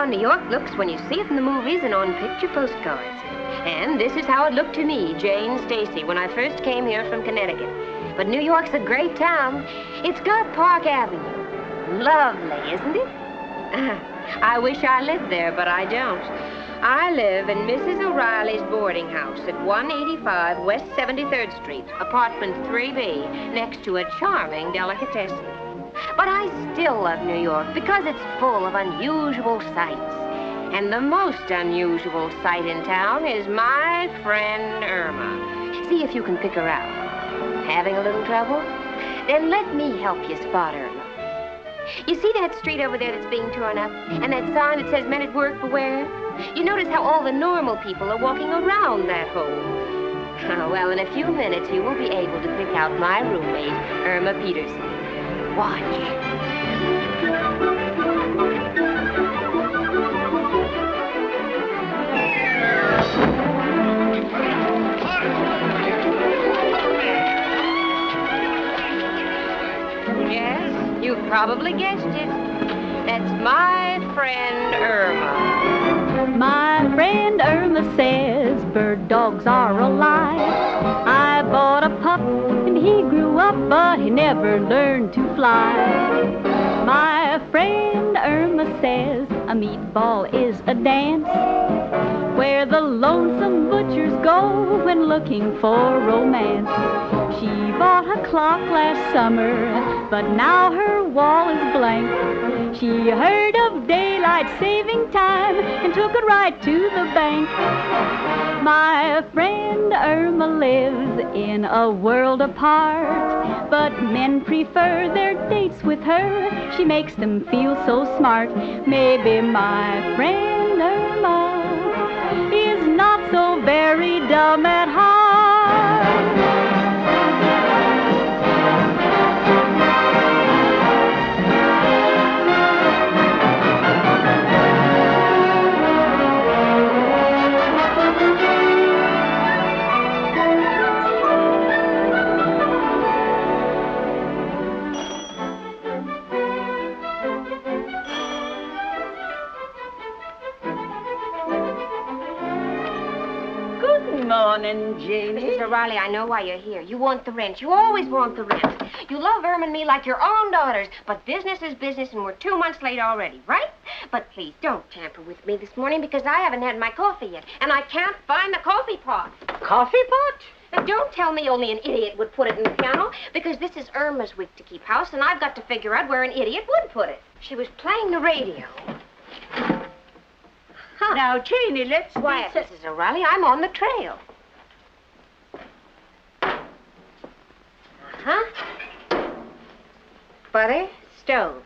New York looks when you see it in the movies and on picture postcards. And this is how it looked to me, Jane Stacy, when I first came here from Connecticut. But New York's a great town. It's got Park Avenue. Lovely, isn't it? I wish I lived there, but I don't. I live in Mrs. O'Reilly's boarding house at 185 West 73rd Street, apartment 3B, next to a charming delicatessen. But I still love New York because it's full of unusual sights. And the most unusual sight in town is my friend Irma. See if you can pick her out. Having a little trouble? Then let me help you spot Irma. You see that street over there that's being torn up? And that sign that says men at work beware? You notice how all the normal people are walking around that hole. Well, in a few minutes, you will be able to pick out my roommate, Irma Peterson. Watch. Yes, you've probably guessed it. That's my friend Irma. My friend Irma says bird dogs are alive. I bought a pup and he grew up, but he never learned to fly. My friend Irma says a meatball is a dance where the lonesome butchers go when looking for romance. She bought a clock last summer, but now her wall is blank. She heard of daylight saving time and took it right to the bank. My friend Irma lives in a world apart, but men prefer their dates with her. She makes them feel so smart. Maybe my friend Irma is not so very dumb at heart. Morning, Janie. Mrs. O'Reilly, I know why you're here. You want the rent. You always want the rent. You love Irma and me like your own daughters, but business is business, and we're 2 months late already, right? But please, don't tamper with me this morning because I haven't had my coffee yet, and I can't find the coffee pot. Coffee pot? Now, don't tell me only an idiot would put it in the piano, because this is Irma's week to keep house, and I've got to figure out where an idiot would put it. She was playing the radio. Huh. Now, Janie, let's... Quiet, Mrs. O'Reilly. I'm on the trail. Butter, stove.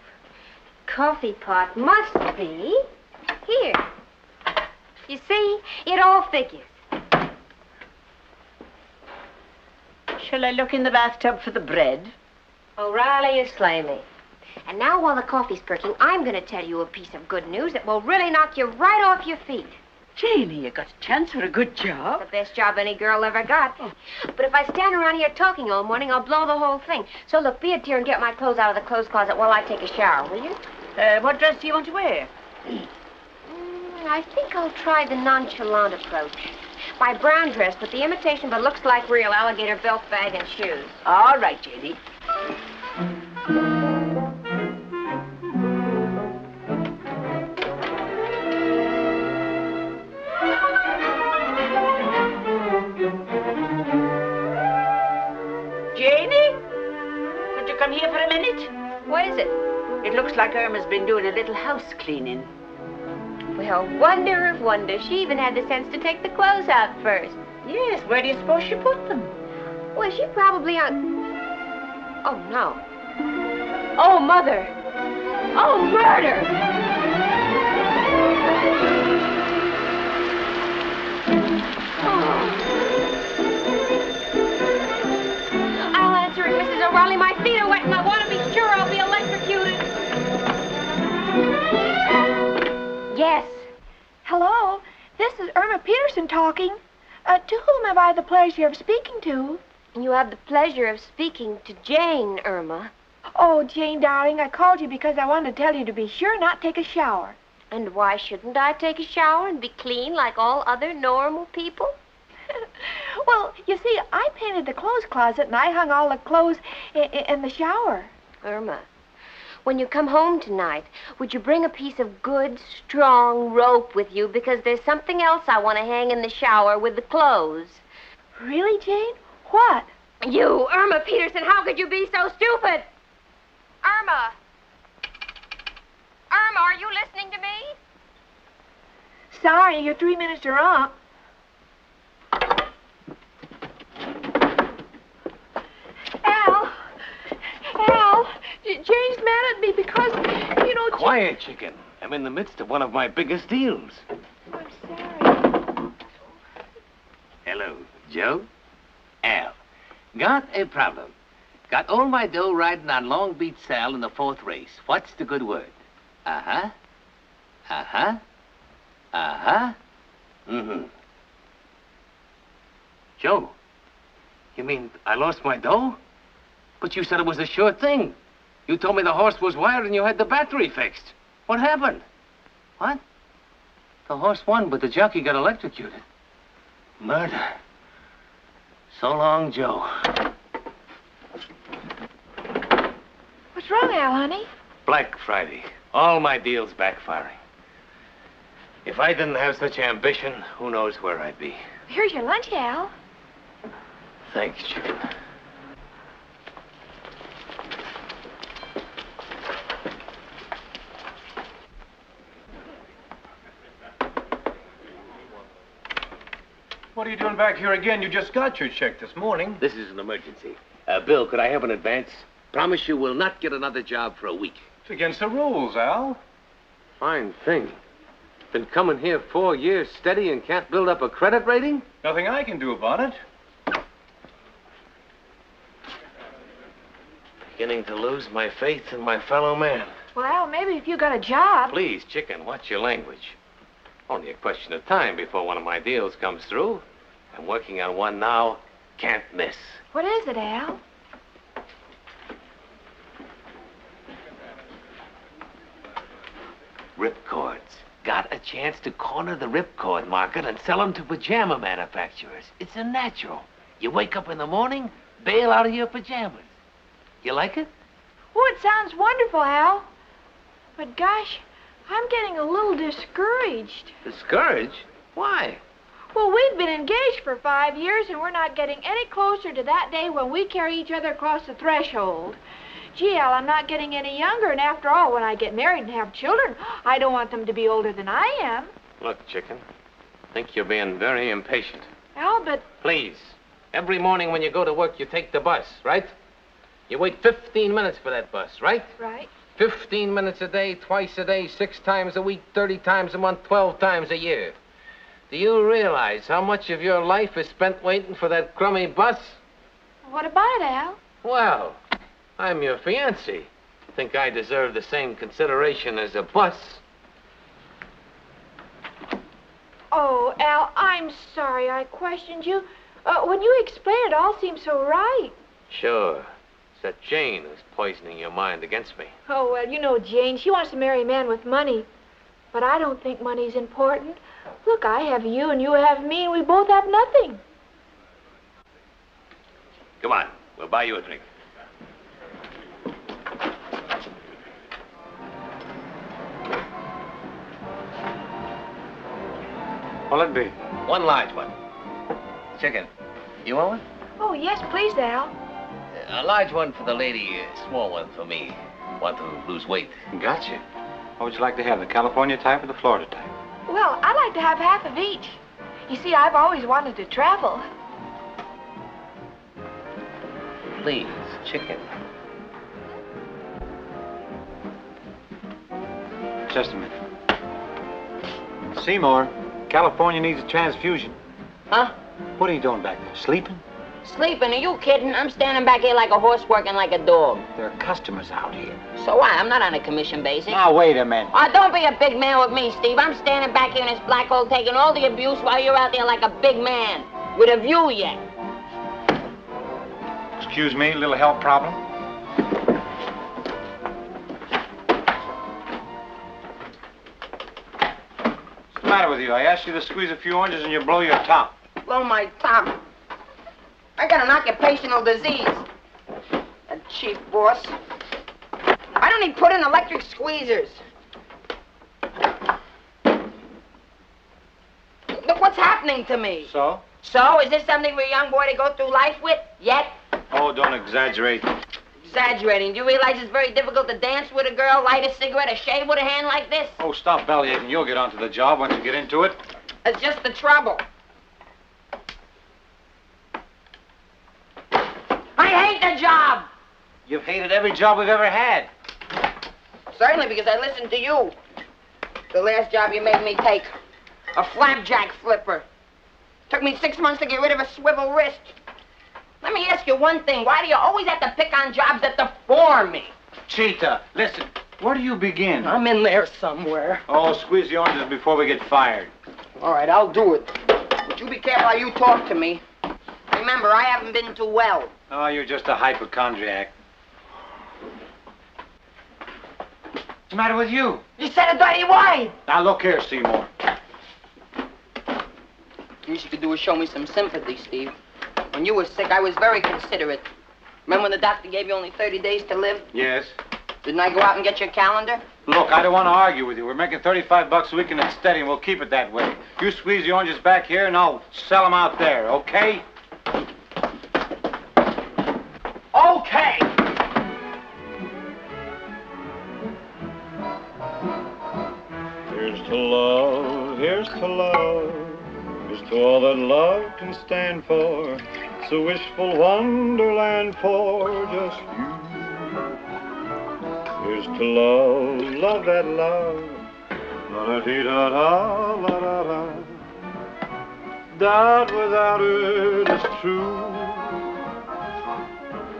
Coffee pot must be here. You see, it all figures. Shall I look in the bathtub for the bread? O'Reilly, you slay me. And now, while the coffee's perking, I'm going to tell you a piece of good news that will really knock you right off your feet. Janie, you got a chance for a good job. The best job any girl ever got. Oh. But if I stand around here talking all morning, I'll blow the whole thing. So look, be a dear and get my clothes out of the clothes closet while I take a shower, will you? What dress do you want to wear? I think I'll try the nonchalant approach. My brown dress with the imitation but looks like real alligator belt bag and shoes. All right, Janie. Janie? Could you come here for a minute? What is it? It looks like Irma's been doing a little house cleaning. Well, wonder of wonders. She even had the sense to take the clothes out first. Yes, where do you suppose she put them? Well, she probably Oh, no. Oh, Mother. Oh, murder! I'll answer it, Mrs. O'Reilly. My feet are wet and I want to be sure I'll be electrocuted. Yes. Hello, this is Irma Peterson talking. To whom have I the pleasure of speaking to? You have the pleasure of speaking to Jane, Irma. Oh, Jane, darling, I called you because I wanted to tell you to be sure not take a shower. And why shouldn't I take a shower and be clean like all other normal people? Well, you see, I painted the clothes closet and I hung all the clothes in the shower. Irma, when you come home tonight, would you bring a piece of good, strong rope with you? Because there's something else I want to hang in the shower with the clothes. Really, Jane? What? You, Irma Peterson, how could you be so stupid? Irma! Irma, are you listening to me? Sorry, your 3 minutes are up. Al, Jane's mad at me because, you know... Quiet, chicken. I'm in the midst of one of my biggest deals. I'm sorry. Hello, Joe. Al. Got a problem. Got all my dough riding on Long Beach Sal in the 4th race. What's the good word? Uh-huh. Uh-huh. Uh-huh. Mm-hmm. Joe, you mean I lost my dough? But you said it was a sure thing. You told me the horse was wired and you had the battery fixed. What happened? What? The horse won, but the jockey got electrocuted. Murder. So long, Joe. What's wrong, Al, honey? Black Friday. All my deals backfiring. If I didn't have such ambition, who knows where I'd be. Here's your lunch, Al. Thanks, chicken. What are you doing back here again? You just got your check this morning. This is an emergency. Bill, could I have an advance? Promise you will not get another job for a week. It's against the rules, Al. Fine thing. Been coming here 4 years steady and can't build up a credit rating? Nothing I can do about it. Beginning to lose my faith in my fellow man. Well, Al, maybe if you got a job... Please, chicken, watch your language. Only a question of time before one of my deals comes through. I'm working on one now. Can't miss. What is it, Al? Ripcords. Got a chance to corner the ripcord market and sell them to pajama manufacturers. It's a natural. You wake up in the morning, bail out of your pajamas. You like it? Oh, it sounds wonderful, Al. But gosh, I'm getting a little discouraged. Discouraged? Why? Well, we've been engaged for 5 years, and we're not getting any closer to that day when we carry each other across the threshold. Gee, Al, I'm not getting any younger, and after all, when I get married and have children, I don't want them to be older than I am. Look, chicken, I think you're being very impatient. Al, but... Please, every morning when you go to work, you take the bus, right? You wait 15 minutes for that bus, right? Right. 15 minutes a day, twice a day, 6 times a week, 30 times a month, 12 times a year. Do you realize how much of your life is spent waiting for that crummy bus? What about it, Al? Well, I'm your fiancé. Think I deserve the same consideration as a bus? Oh, Al, I'm sorry I questioned you. When you explained it, all seemed so right. Sure. It's that Jane who's poisoning your mind against me. Oh, well, you know Jane. She wants to marry a man with money. But I don't think money's important. Look, I have you and you have me, and we both have nothing. Come on, we'll buy you a drink. What'll it be? One large one. Chicken, you want one? Oh, yes, please, Al. A large one for the lady, a small one for me. Want to lose weight. Gotcha. What would you like to have, the California type or the Florida type? Well, I'd like to have half of each. You see, I've always wanted to travel. Please, chicken. Just a minute. Seymour, California needs a transfusion. Huh? What are you doing back there, sleeping? Sleeping? Are you kidding? I'm standing back here like a horse working like a dog. There are customers out here. So what? I'm not on a commission basis. Now, wait a minute. Oh, don't be a big man with me, Steve. I'm standing back here in this black hole taking all the abuse while you're out there like a big man. With a view yet. Excuse me, little health problem? matter with you? I asked you to squeeze a few oranges and you blow your top. Blow my top. I got an occupational disease. A chief boss. I don't need put in electric squeezers. Look what's happening to me. So? So, is this something for a young boy to go through life with? Yet? Oh, don't exaggerate. Exaggerating. Do you realize it's very difficult to dance with a girl, light a cigarette, or shave with a hand like this? Oh, stop bellyaching. You'll get onto the job once you get into it. It's just the trouble. I hate the job! You've hated every job we've ever had. Certainly, because I listened to you. The last job you made me take. A flapjack flipper. Took me 6 months to get rid of a swivel wrist. Let me ask you one thing. Why do you always have to pick on jobs that deform me? Cheetah, listen. Where do you begin? I'm in there somewhere. Oh, squeeze the oranges before we get fired. All right, I'll do it. But you be careful how you talk to me. Remember, I haven't been too well. Oh, you're just a hypochondriac. What's the matter with you? You said a dirty word. Now, look here, Seymour. The least you could do is show me some sympathy, Steve. When you were sick, I was very considerate. Remember when the doctor gave you only 30 days to live? Yes. Didn't I go out and get your calendar? Look, I don't want to argue with you. We're making $35 a week and it's steady, and we'll keep it that way. You squeeze the oranges back here, and I'll sell them out there, okay? Okay! Here's to love, here's to love. Here's to all that love can stand for. It's a wishful wonderland for just you. Here's to love, love that love. La-da-dee-da-da, la-da-da. Doubt without it is true.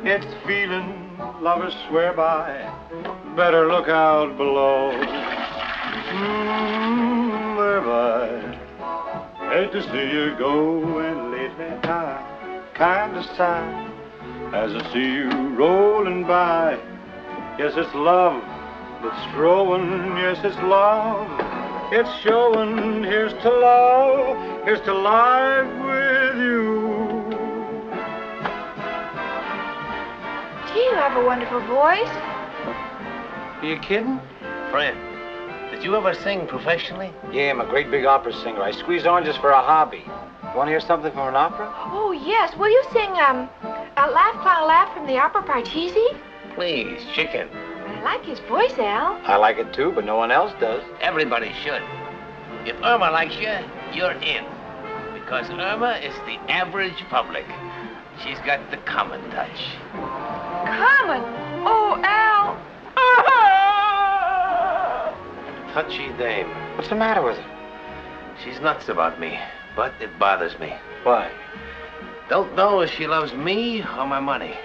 It's feeling lovers swear by. Better look out below. Thereby. Hate to see you go, and lately I kind of sigh as I see you rolling by. Yes, it's love that's growing. Yes, it's love. It's showing. Here's to love. Here's to life with you. Gee, you have a wonderful voice. Are you kidding? Friend, did you ever sing professionally? Yeah, I'm a great big opera singer. I squeeze oranges for a hobby. Want to hear something from an opera? Oh, yes. Will you sing, Laugh, Clown, Laugh from the opera Partisi? Please, chicken. I like his voice, Al. I like it too, but no one else does. Everybody should. If Irma likes you, you're in. Because Irma is the average public. She's got the common touch. Common? Oh, Al. Touchy dame. What's the matter with her? She's nuts about me, but it bothers me. Why? Don't know if she loves me or my money.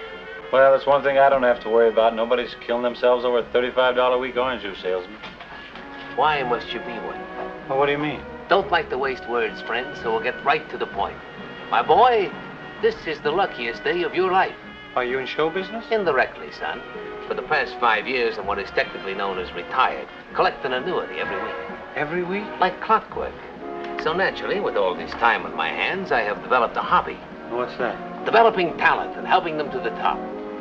Well, that's one thing I don't have to worry about. Nobody's killing themselves over a $35 a week orange juice salesman. Why must you be one? Well, what do you mean? Don't like to waste words, friend, so we'll get right to the point. My boy, this is the luckiest day of your life. Are you in show business? Indirectly, son. For the past 5 years, I'm what is technically known as retired. Collect an annuity every week. Every week? Like clockwork. So naturally, with all this time on my hands, I have developed a hobby. What's that? Developing talent and helping them to the top.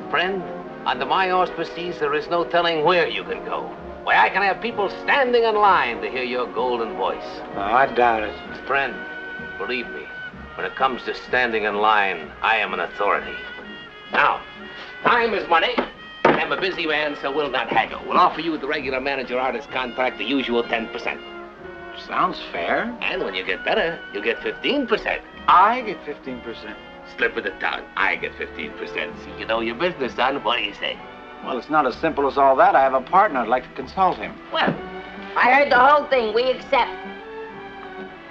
Friend, under my auspices, there is no telling where you can go. Why, I can have people standing in line to hear your golden voice. Oh, I doubt it. Friend, believe me, when it comes to standing in line, I am an authority. Now, time is money. I'm a busy man, so we'll not haggle. We'll offer you the regular manager-artist contract, the usual 10%. Sounds fair. And when you get better, you'll get 15%. I get 15%. Slip of the tongue. I get 15%. See, you know your business, son. What do you say? Well, it's not as simple as all that. I have a partner. I'd like to consult him. Well, I heard the whole thing. We accept.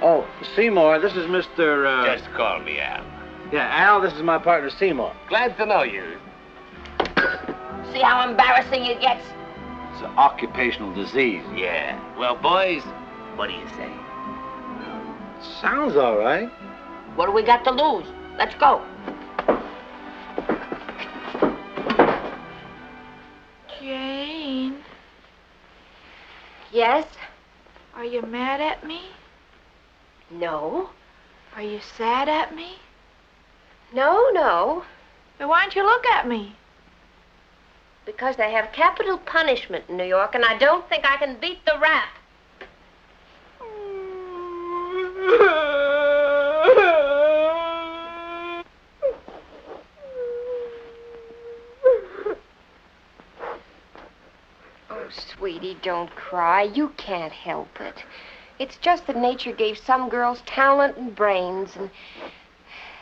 Oh, Seymour, this is Mr. Just call me Al. Yeah, Al, this is my partner, Seymour. Glad to know you. See how embarrassing it gets? It's an occupational disease. Yeah. Well, boys, what do you say? Sounds all right. What do we got to lose? Let's go. Jane, Yes? are you mad at me? No. Are you sad at me? No, no. Then why don't you look at me? Because they have capital punishment in New York, and I don't think I can beat the rap. Oh, sweetie, don't cry. You can't help it. It's just that nature gave some girls talent and brains, and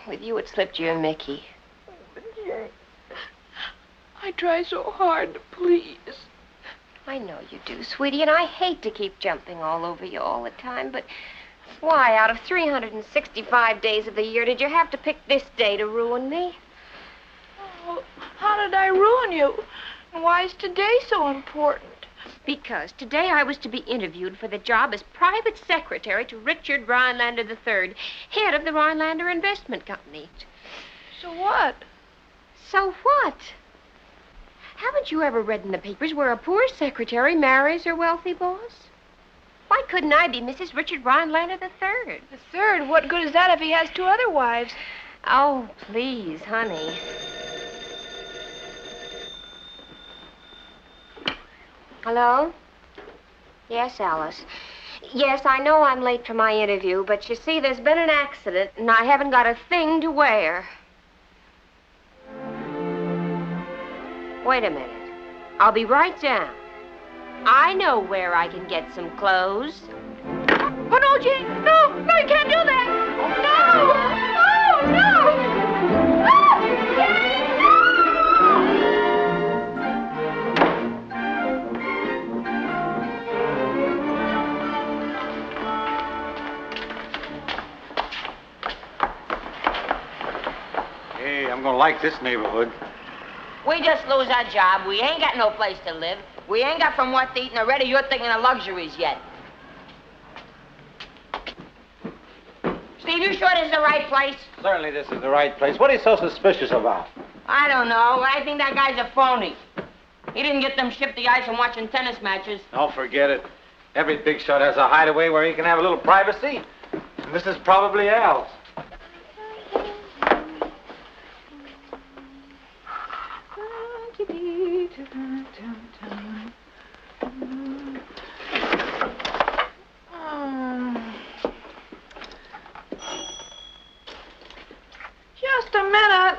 with you it slipped you a Mickey. I try so hard to please. I know you do, sweetie, and I hate to keep jumping all over you all the time, but why, out of 365 days of the year, did you have to pick this day to ruin me? Oh, how did I ruin you? And why is today so important? Because today I was to be interviewed for the job as private secretary to Richard Rhinelander III, head of the Rhinelander Investment Company. So what? So what? Haven't you ever read in the papers where a poor secretary marries her wealthy boss? Why couldn't I be Mrs. Richard Rhinelander III? The third? What good is that if he has 2 other wives? Oh, please, honey. Hello? Yes, Alice. Yes, I know I'm late for my interview, but you see, there's been an accident, and I haven't got a thing to wear. Wait a minute. I'll be right down. I know where I can get some clothes. Oh, no, Jane. No, no, you can't do that. No. Oh, no. Oh, Jane. Hey, I'm gonna like this neighborhood. We just lose our job. We ain't got no place to live. We ain't got from what to eat, and already you're thinking of luxuries yet. Steve, you sure this is the right place? Certainly this is the right place. What are you so suspicious about? I don't know. I think that guy's a phony. He didn't get them shipped the ice from watching tennis matches. Oh, forget it. Every big shot has a hideaway where he can have a little privacy. And this is probably Al's. Just a minute.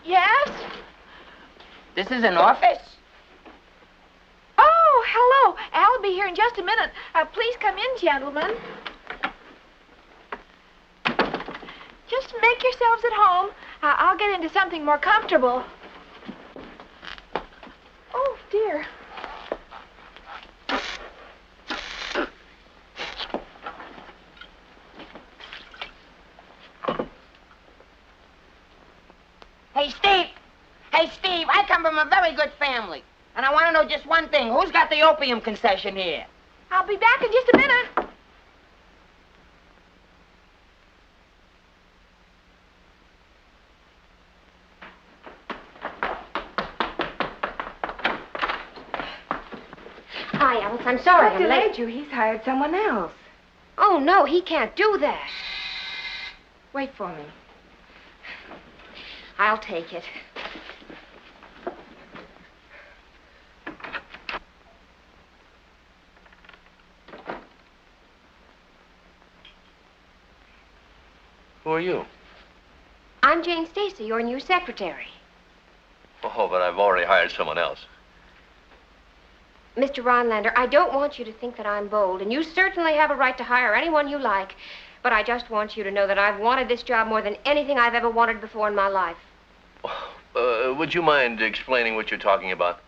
Yes? This is an office? Oh, hello. I'll be here in just a minute. Please come in, gentlemen. Just make yourselves at home. I'll get into something more comfortable. Oh, dear. Hey, Steve. Hey, Steve, I come from a very good family. And I want to know just one thing. Who's got the opium concession here? I'll be back in just a minute. Hi, Alice. I'm sorry I'm late. delayed you. He's hired someone else. Oh, no, he can't do that. Wait for me. I'll take it. Who are you? I'm Jane Stacy, your new secretary. Oh, but I've already hired someone else. Mr. Rhinelander, I don't want you to think that I'm bold, and you certainly have a right to hire anyone you like, but I just want you to know that I've wanted this job more than anything I've ever wanted before in my life. Would you mind explaining what you're talking about?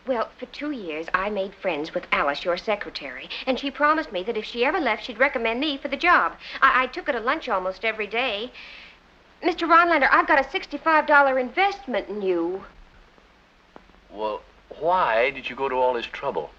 Well, for 2 years, I made friends with Alice, your secretary, and she promised me that if she ever left, she'd recommend me for the job. I took her to lunch almost every day. Mr. Rhinelander, I've got a $65 investment in you. Well, why did you go to all this trouble?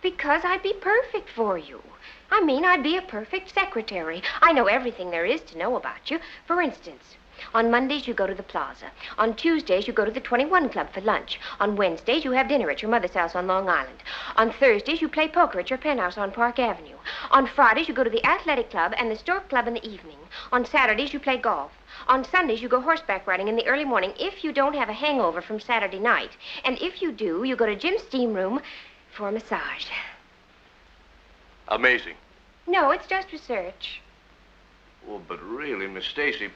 Because I'd be perfect for you. I mean, I'd be a perfect secretary. I know everything there is to know about you. For instance, on Mondays, you go to the plaza. On Tuesdays, you go to the 21 Club for lunch. On Wednesdays, you have dinner at your mother's house on Long Island. On Thursdays, you play poker at your penthouse on Park Avenue. On Fridays, you go to the Athletic Club and the Stork Club in the evening. On Saturdays, you play golf. On Sundays, you go horseback riding in the early morning if you don't have a hangover from Saturday night. And if you do, you go to Jim's steam room for a massage. Amazing. No, it's just research. Oh, but really, Miss Stacy,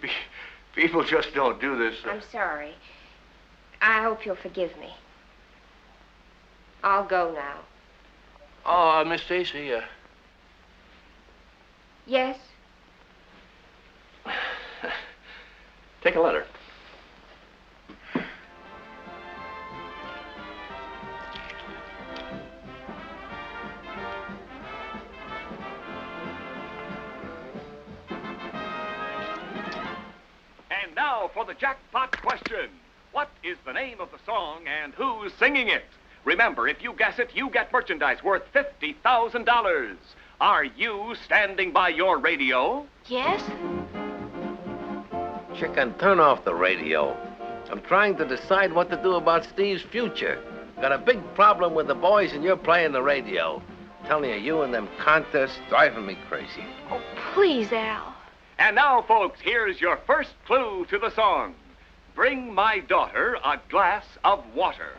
people just don't do this. I'm sorry. I hope you'll forgive me. I'll go now. Oh, Miss Stacy, Yes? take a letter. And now for the jackpot question. What is the name of the song and who's singing it? Remember, if you guess it, you get merchandise worth $50,000. Are you standing by your radio? Yes? Chicken, turn off the radio. I'm trying to decide what to do about Steve's future. Got a big problem with the boys and you're playing the radio. Telling you and them contests driving me crazy. Oh, please, Al. And now, folks, here's your first clue to the song. Bring my daughter a glass of water.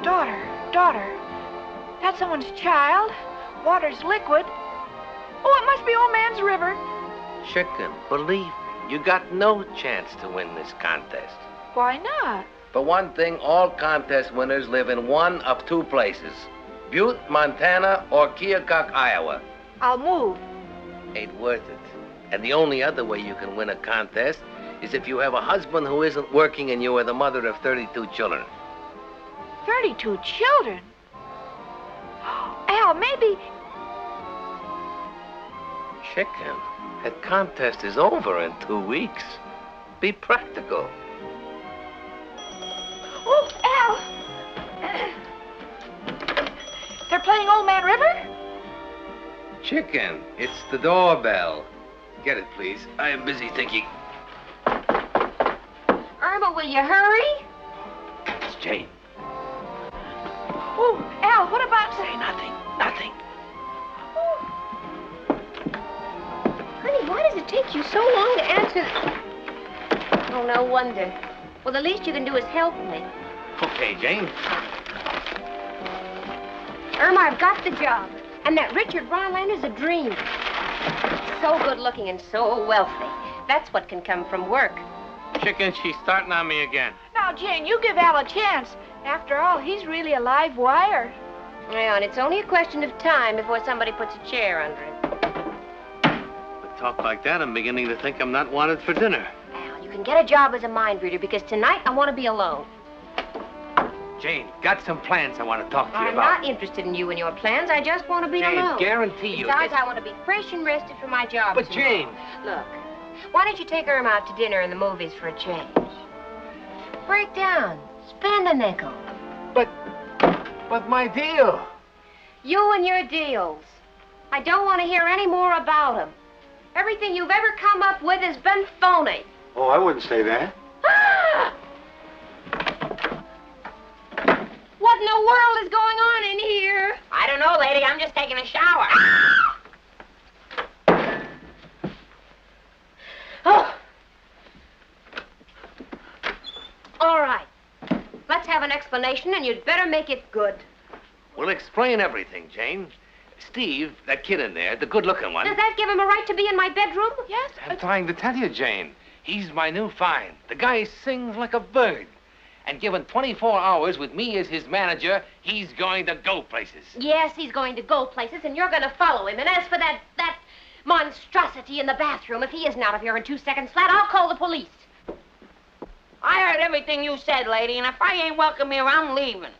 Daughter. That's someone's child. Water's liquid. Oh, it must be Old Man's River. Chicken, believe me, you got no chance to win this contest. Why not? For one thing, all contest winners live in one of two places. Butte, Montana, or Keokuk, Iowa. I'll move. Ain't worth it. And the only other way you can win a contest is if you have a husband who isn't working and you are the mother of 32 children. 32 children? Al, maybe... Chicken, that contest is over in 2 weeks. Be practical. Oh, Al! They're playing Old Man River? Chicken, it's the doorbell. Get it, please. I am busy thinking. Irma, will you hurry? It's Jane. Oh, Al, what about... Say nothing. Nothing. Honey, why does it take you so long to answer? Oh, no wonder. Well, the least you can do is help me. Okay, Jane. Irma, I've got the job. And that Richard Rylander's a dream. So good looking and so wealthy. That's what can come from work. Chicken, she's starting on me again. Now, Jane, you give Al a chance. After all, he's really a live wire. Yeah, and it's only a question of time before somebody puts a chair under him. With talk like that, I'm beginning to think I'm not wanted for dinner. Al, you can get a job as a mind reader because tonight I want to be alone. Jane, got some plans I want to talk to you I'm about. not interested in you and your plans. I just want to be Jane, alone. guarantee you. Besides, I want to be fresh and rested for my job. But tomorrow. Jane. Look, why don't you take Irma out to dinner and the movies for a change? Break down. Spend a nickel. But my deal. You and your deals. I don't want to hear any more about them. Everything you've ever come up with has been phony. Oh, I wouldn't say that. Ah! What in the world is going on in here? I don't know, lady. I'm just taking a shower. Oh. All right. Let's have an explanation, and you'd better make it good. We'll explain everything, Jane. Steve, that kid in there, the good-looking one. Does that give him a right to be in my bedroom? Yes. I'm trying to tell you, Jane. He's my new find. The guy sings like a bird. And given 24 hours with me as his manager, he's going to go places. Yes, he's going to go places, and you're going to follow him. And as for that monstrosity in the bathroom, if he isn't out of here in 2 seconds flat, I'll call the police. I heard everything you said, lady, and if I ain't welcome here, I'm leaving.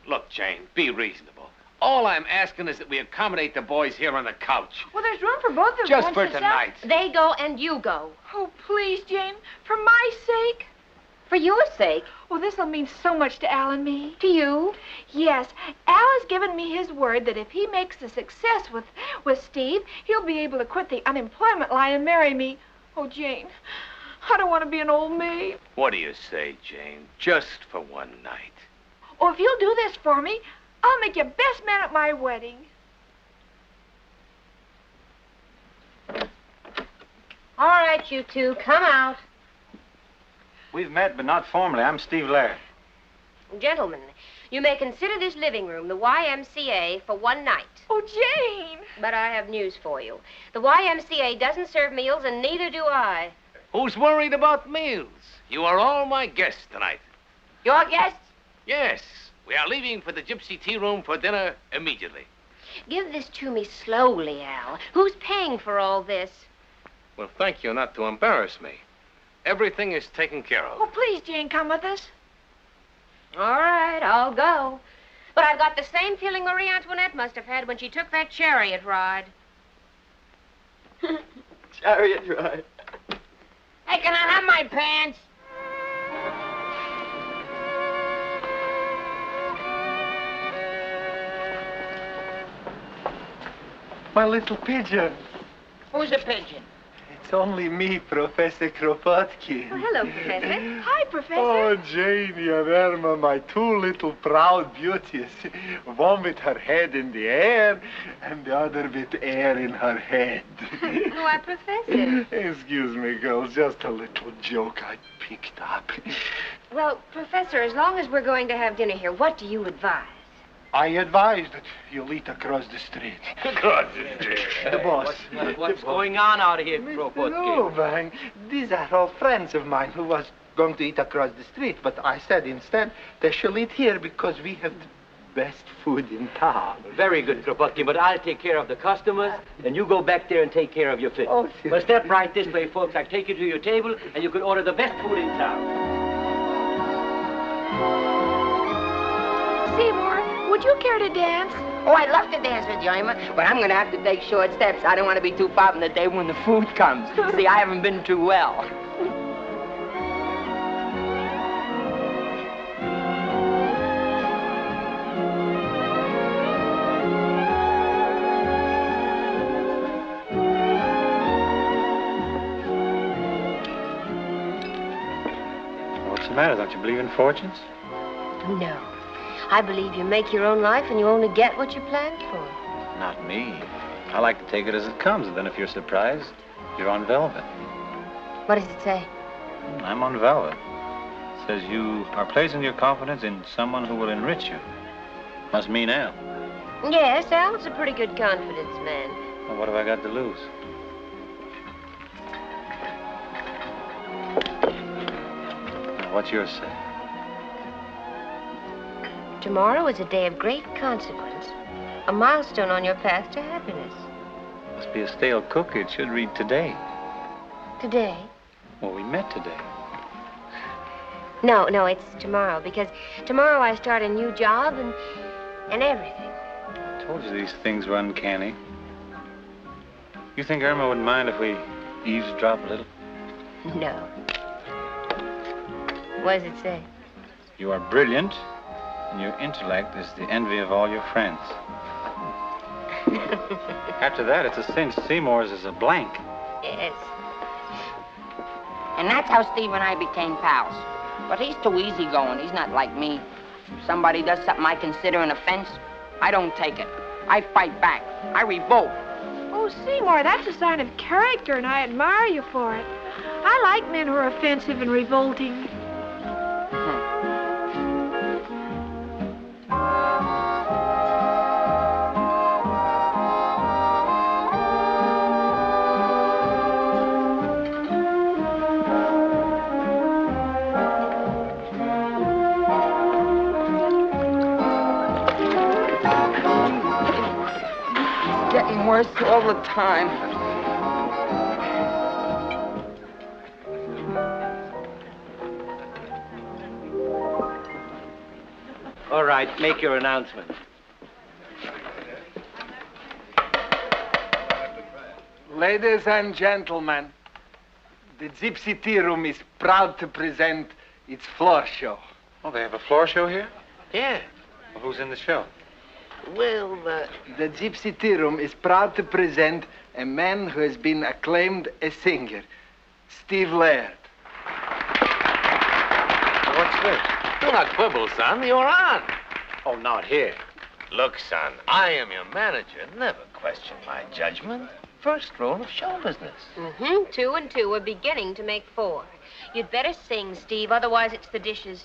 Look, Jane, be reasonable. All I'm asking is that we accommodate the boys here on the couch. Well, there's room for both of them. Just for tonight. They go and you go. Oh, please, Jane, for my sake. For your sake? Well, this will mean so much to Al and me. To you? Yes. Al has given me his word that if he makes a success with Steve, he'll be able to quit the unemployment line and marry me. Oh, Jane, I don't want to be an old maid. What do you say, Jane? Just for one night. Oh, if you'll do this for me, I'll make you best man at my wedding. All right, you two, come out. We've met, but not formally. I'm Steve Laird. Gentlemen, you may consider this living room the YMCA for one night. Oh, Jane! But I have news for you. The YMCA doesn't serve meals, and neither do I. Who's worried about meals? You are all my guests tonight. Your guests? Yes. We are leaving for the Gypsy Tea Room for dinner immediately. Give this to me slowly, Al. Who's paying for all this? Well, thank you not to embarrass me. Everything is taken care of. Oh, please, Jane, come with us. All right, I'll go. But I've got the same feeling Marie Antoinette must have had when she took that chariot ride. Chariot ride. Hey, can I have my pants? My little pigeon. Who's a pigeon? It's only me, Professor Kropotkin. Oh, hello, Professor. Hi, Professor. Oh, Jane and Irma, my two little proud beauties. One with her head in the air, and the other with air in her head. Why, Professor? Excuse me, girls, just a little joke I picked up. Well, Professor, as long as we're going to have dinner here, what do you advise? I advise that you'll eat across the street. Across the street? The boss. What's going on out here, Kropotkin? No, man. These are all friends of mine who was going to eat across the street, but I said instead they shall eat here because we have the best food in town. Very good, Kropotkin, but I'll take care of the customers, and you go back there and take care of your fish. Oh, well, step right this way, folks. I'll take you to your table, and you can order the best food in town. Seymour, would you care to dance? Oh, I'd love to dance with you, Irma, but I'm going to have to take short steps. I don't want to be too far from the day when the food comes. See, I haven't been too well. What's the matter? Don't you believe in fortunes? No. I believe you make your own life and you only get what you planned for. Not me. I like to take it as it comes, and then if you're surprised, you're on velvet. What does it say? I'm on velvet. It says you are placing your confidence in someone who will enrich you. Must mean Al. Yes, Al's a pretty good confidence man. Well, what have I got to lose? Now, what's yours say? Tomorrow is a day of great consequence. A milestone on your path to happiness. Must be a stale cookie. It should read today. Today? Well, we met today. No, it's tomorrow, because tomorrow I start a new job and everything. I told you these things were uncanny. You think Irma wouldn't mind if we eavesdrop a little? No. What does it say? You are brilliant, and your intellect is the envy of all your friends. After that, it's a cinch. Seymour's is a blank. Yes. And that's how Steve and I became pals. But he's too easygoing. He's not like me. If somebody does something I consider an offense, I don't take it. I fight back. I revolt. Oh, Seymour, that's a sign of character, and I admire you for it. I like men who are offensive and revolting. Worse all the time. All right, make your announcement. Ladies and gentlemen, the Gypsy Tea Room is proud to present It's floor show. Oh, they have a floor show here? Yeah. Well, who's in the show? Well, The Gypsy Tea Room is proud to present a man who has been acclaimed a singer, Steve Laird. What's this? Do not quibble, son. You're on. Oh, not here. Look, son, I am your manager. Never question my judgment. First rule of show business. Mm-hmm. 2 and 2 are beginning to make 4. You'd better sing, Steve, otherwise it's the dishes.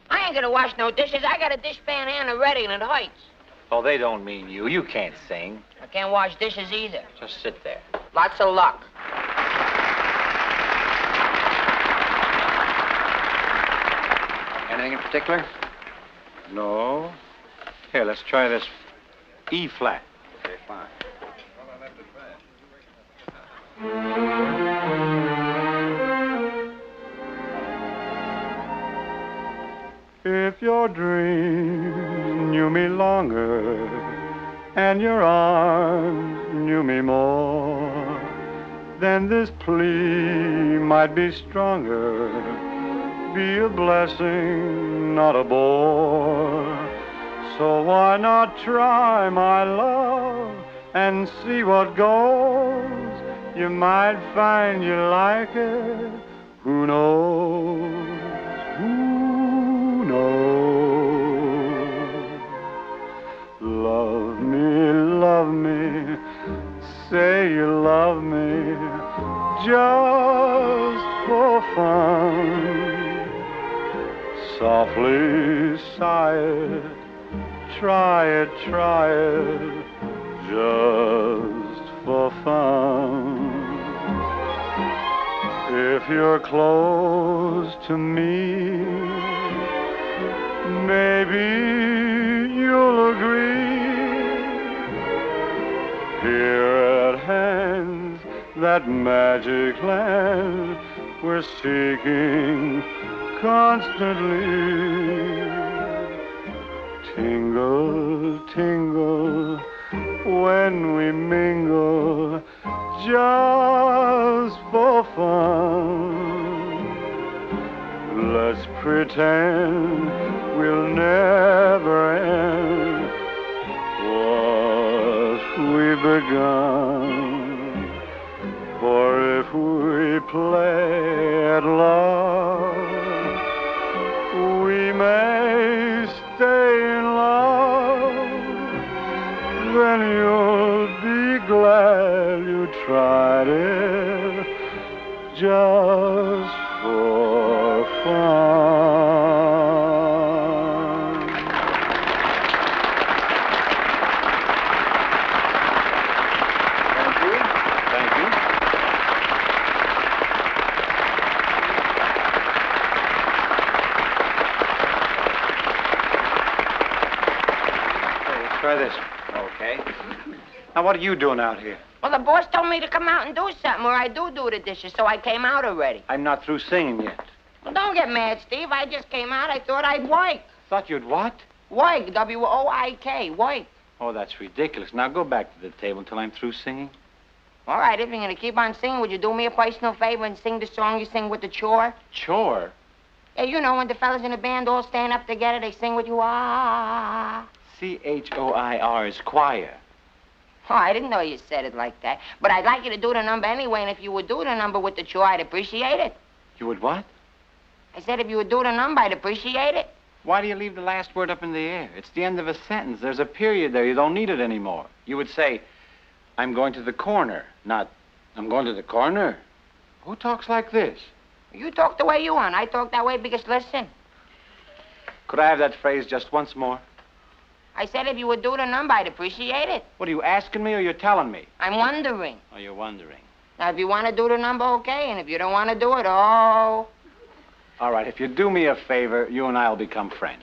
I ain't gonna wash no dishes. I got a dishpan and a ready and it hurts. Oh, they don't mean you. You can't sing. I can't wash dishes either. Just sit there. Lots of luck. Anything in particular? No. Here, let's try this E flat. Okay, fine. If your dreams knew me longer and your arms knew me more, then this plea might be stronger, be a blessing, not a bore. So why not try, my love, and see what goes? You might find you like it. Who knows? Who knows? Love me, say you love me, just for fun. Softly sigh it, try it, just for fun. If you're close to me, maybe you'll agree. Here at hand, that magic land we're seeking constantly. Tingle, tingle, when we mingle, just for fun. Let's pretend we'll never end what we've begun. For if we play at love, we may stay in love. Then you'll be glad you tried it just for fun. Thank you. Hey, let's try this. Okay. Now, what are you doing out here? Well, the boss told me to come out and do something, or I do the dishes, so I came out already. I'm not through singing yet. Well, don't get mad, Steve. I just came out. I thought I'd work. Thought you'd what? Work, W-O-I-K, work. Oh, that's ridiculous. Now go back to the table until I'm through singing. All right, if you're going to keep on singing, would you do me a personal favor and sing the song you sing with the chore? Chore? Yeah, you know, when the fellas in the band all stand up together, they sing with you, ah. C-H-O-I-R is choir. Oh, I didn't know you said it like that. But I'd like you to do the number anyway, and if you would do the number with the chore, I'd appreciate it. You would what? I said if you would do the number, I'd appreciate it. Why do you leave the last word up in the air? It's the end of a sentence. There's a period there. You don't need it anymore. You would say, I'm going to the corner, not, I'm going to the corner. Who talks like this? You talk the way you want. I talk that way because, listen. Could I have that phrase just once more? I said if you would do the number, I'd appreciate it. What, are you asking me or you're telling me? I'm wondering. Oh, you're wondering. Now, if you want to do the number, okay, and if you don't want to do it, oh. All right, if you do me a favor, you and I'll become friends.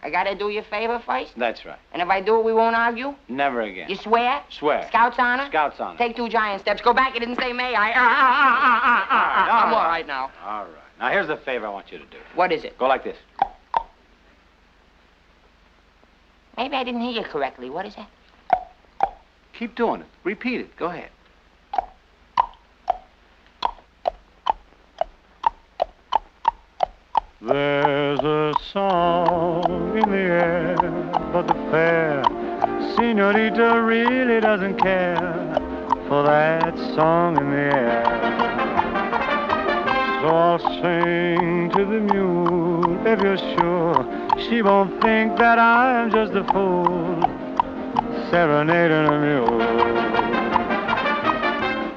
I got to do you a favor first? That's right. And if I do it, we won't argue? Never again. You swear? Swear. Scout's honor? Scout's honor. Take 2 giant steps. Go back. You didn't say may I. I'm all right now. All right. Now, here's the favor I want you to do. What is it? Go like this. Maybe I didn't hear you correctly. What is that? Keep doing it. Repeat it. Go ahead. There's a song in the air, but the fair senorita really doesn't care for that song in the air. So I'll sing to the mule if you're sure she won't think that I'm just a fool serenading a mule.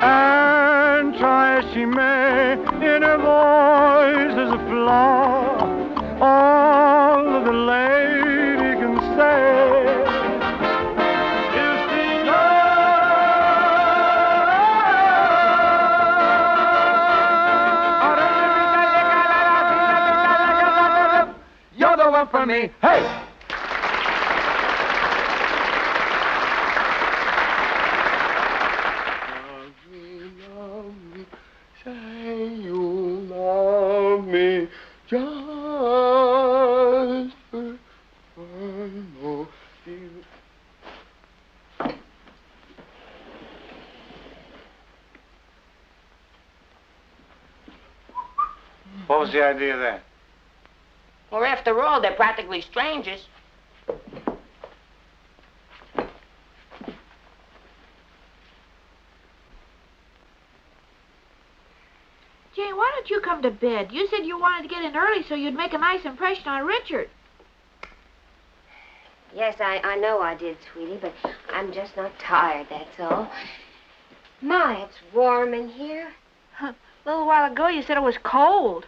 And try as she may, in her voice is a flaw. All that the lady can say is, Senor, you're the one for me. Hey! Just for one more year. What was the idea of that? Well, after all, they're practically strangers. Jane, why don't you come to bed? You said you wanted to get in early so you'd make a nice impression on Richard. Yes, I know I did, sweetie, but I'm just not tired, that's all. My, it's warm in here. A little while ago you said it was cold.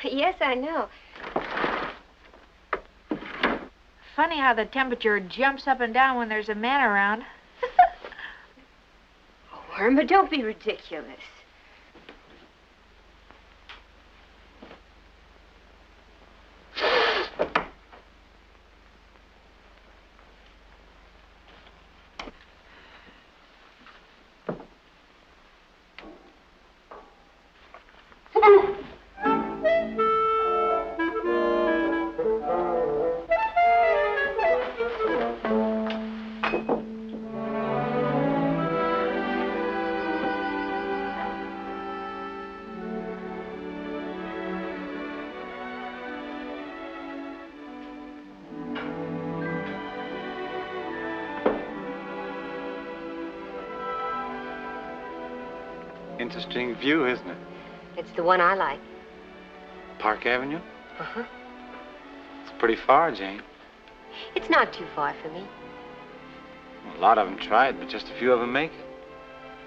Yes, I know. Funny how the temperature jumps up and down when there's a man around. Oh, Irma, don't be ridiculous. Interesting view, isn't it? It's the one I like. Park Avenue? Uh-huh. It's pretty far, Jane. It's not too far for me. Well, a lot of them tried, but just a few of them make it.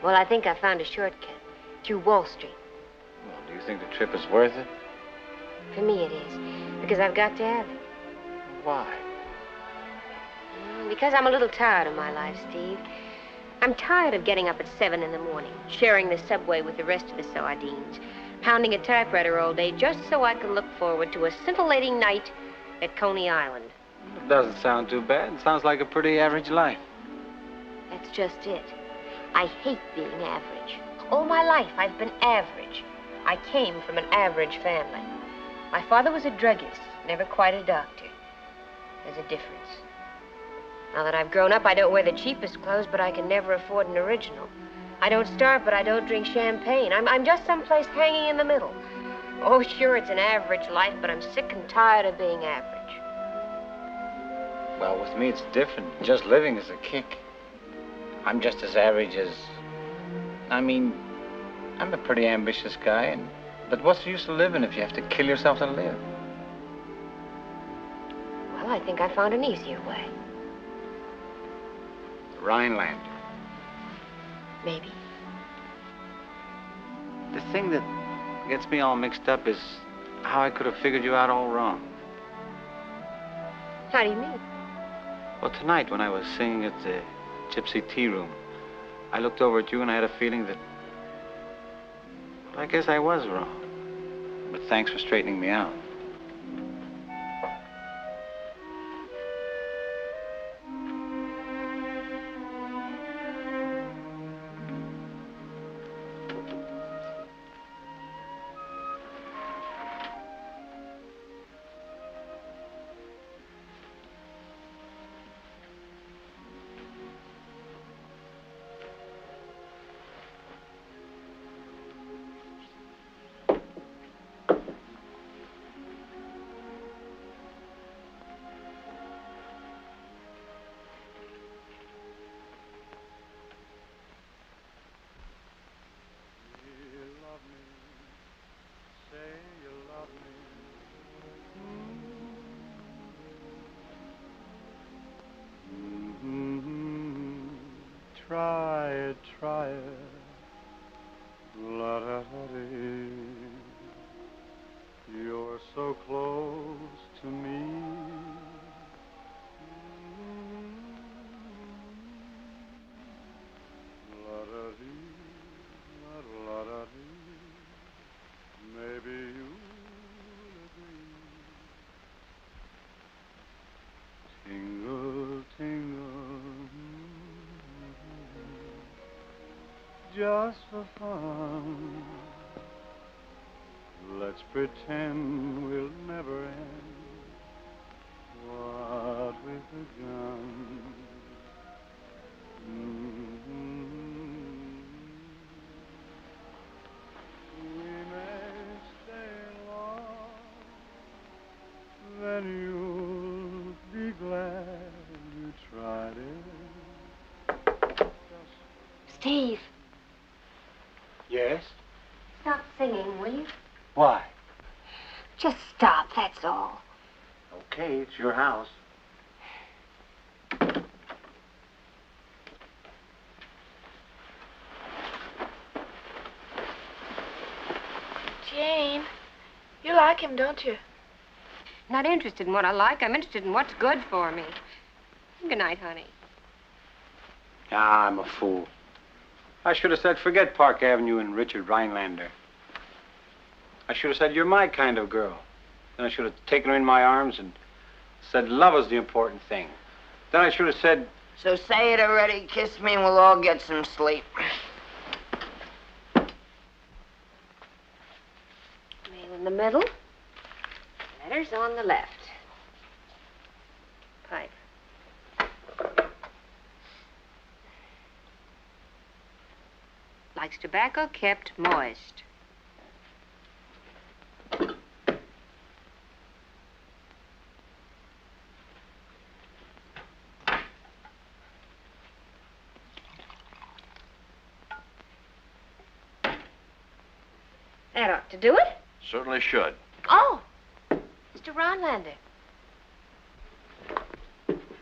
Well, I think I found a shortcut through Wall Street. Well, do you think the trip is worth it? For me it is, because I've got to have it. Why? Because I'm a little tired of my life, Steve. I'm tired of getting up at 7 in the morning, sharing the subway with the rest of the sardines, pounding a typewriter all day just so I can look forward to a scintillating night at Coney Island. It doesn't sound too bad. It sounds like a pretty average life. That's just it. I hate being average. All my life, I've been average. I came from an average family. My father was a druggist, never quite a doctor. There's a difference. Now that I've grown up, I don't wear the cheapest clothes, but I can never afford an original. I don't starve, but I don't drink champagne. I'm just someplace hanging in the middle. Oh, sure, it's an average life, but I'm sick and tired of being average. Well, with me, it's different. Just living is a kick. I'm just as average as... I'm a pretty ambitious guy, but what's the use of living if you have to kill yourself to live? Well, I think I found an easier way. Rhineland. Maybe. The thing that gets me all mixed up is how I could have figured you out all wrong. How do you mean? Well, tonight when I was singing at the Gypsy Tea Room, I looked over at you and I had a feeling that... Well, I guess I was wrong. But thanks for straightening me out. try it. La-da-da-dee. You're so close to me. La-da-dee, la-da-dee. Maybe you'll agree. Tingle, tingle, just for fun. Let's pretend we'll never end what we've begun. We may stay long, then you'll be glad you tried it. Steve, Yes? stop singing, will you? Why? Just stop, that's all. Okay, it's your house. Jane, you like him, don't you? Not interested in what I like. I'm interested in what's good for me. Good night, honey. Ah, I'm a fool. I should have said, forget Park Avenue and Richard Rhinelander. I should have said, you're my kind of girl. Then I should have taken her in my arms and said, love is the important thing. Then I should have said... So say it already, kiss me, and we'll all get some sleep. Mail in the middle. Letters on the left. Pipe. Likes tobacco kept moist. That ought to do it. Certainly should. Oh, Mr. Rhinelander.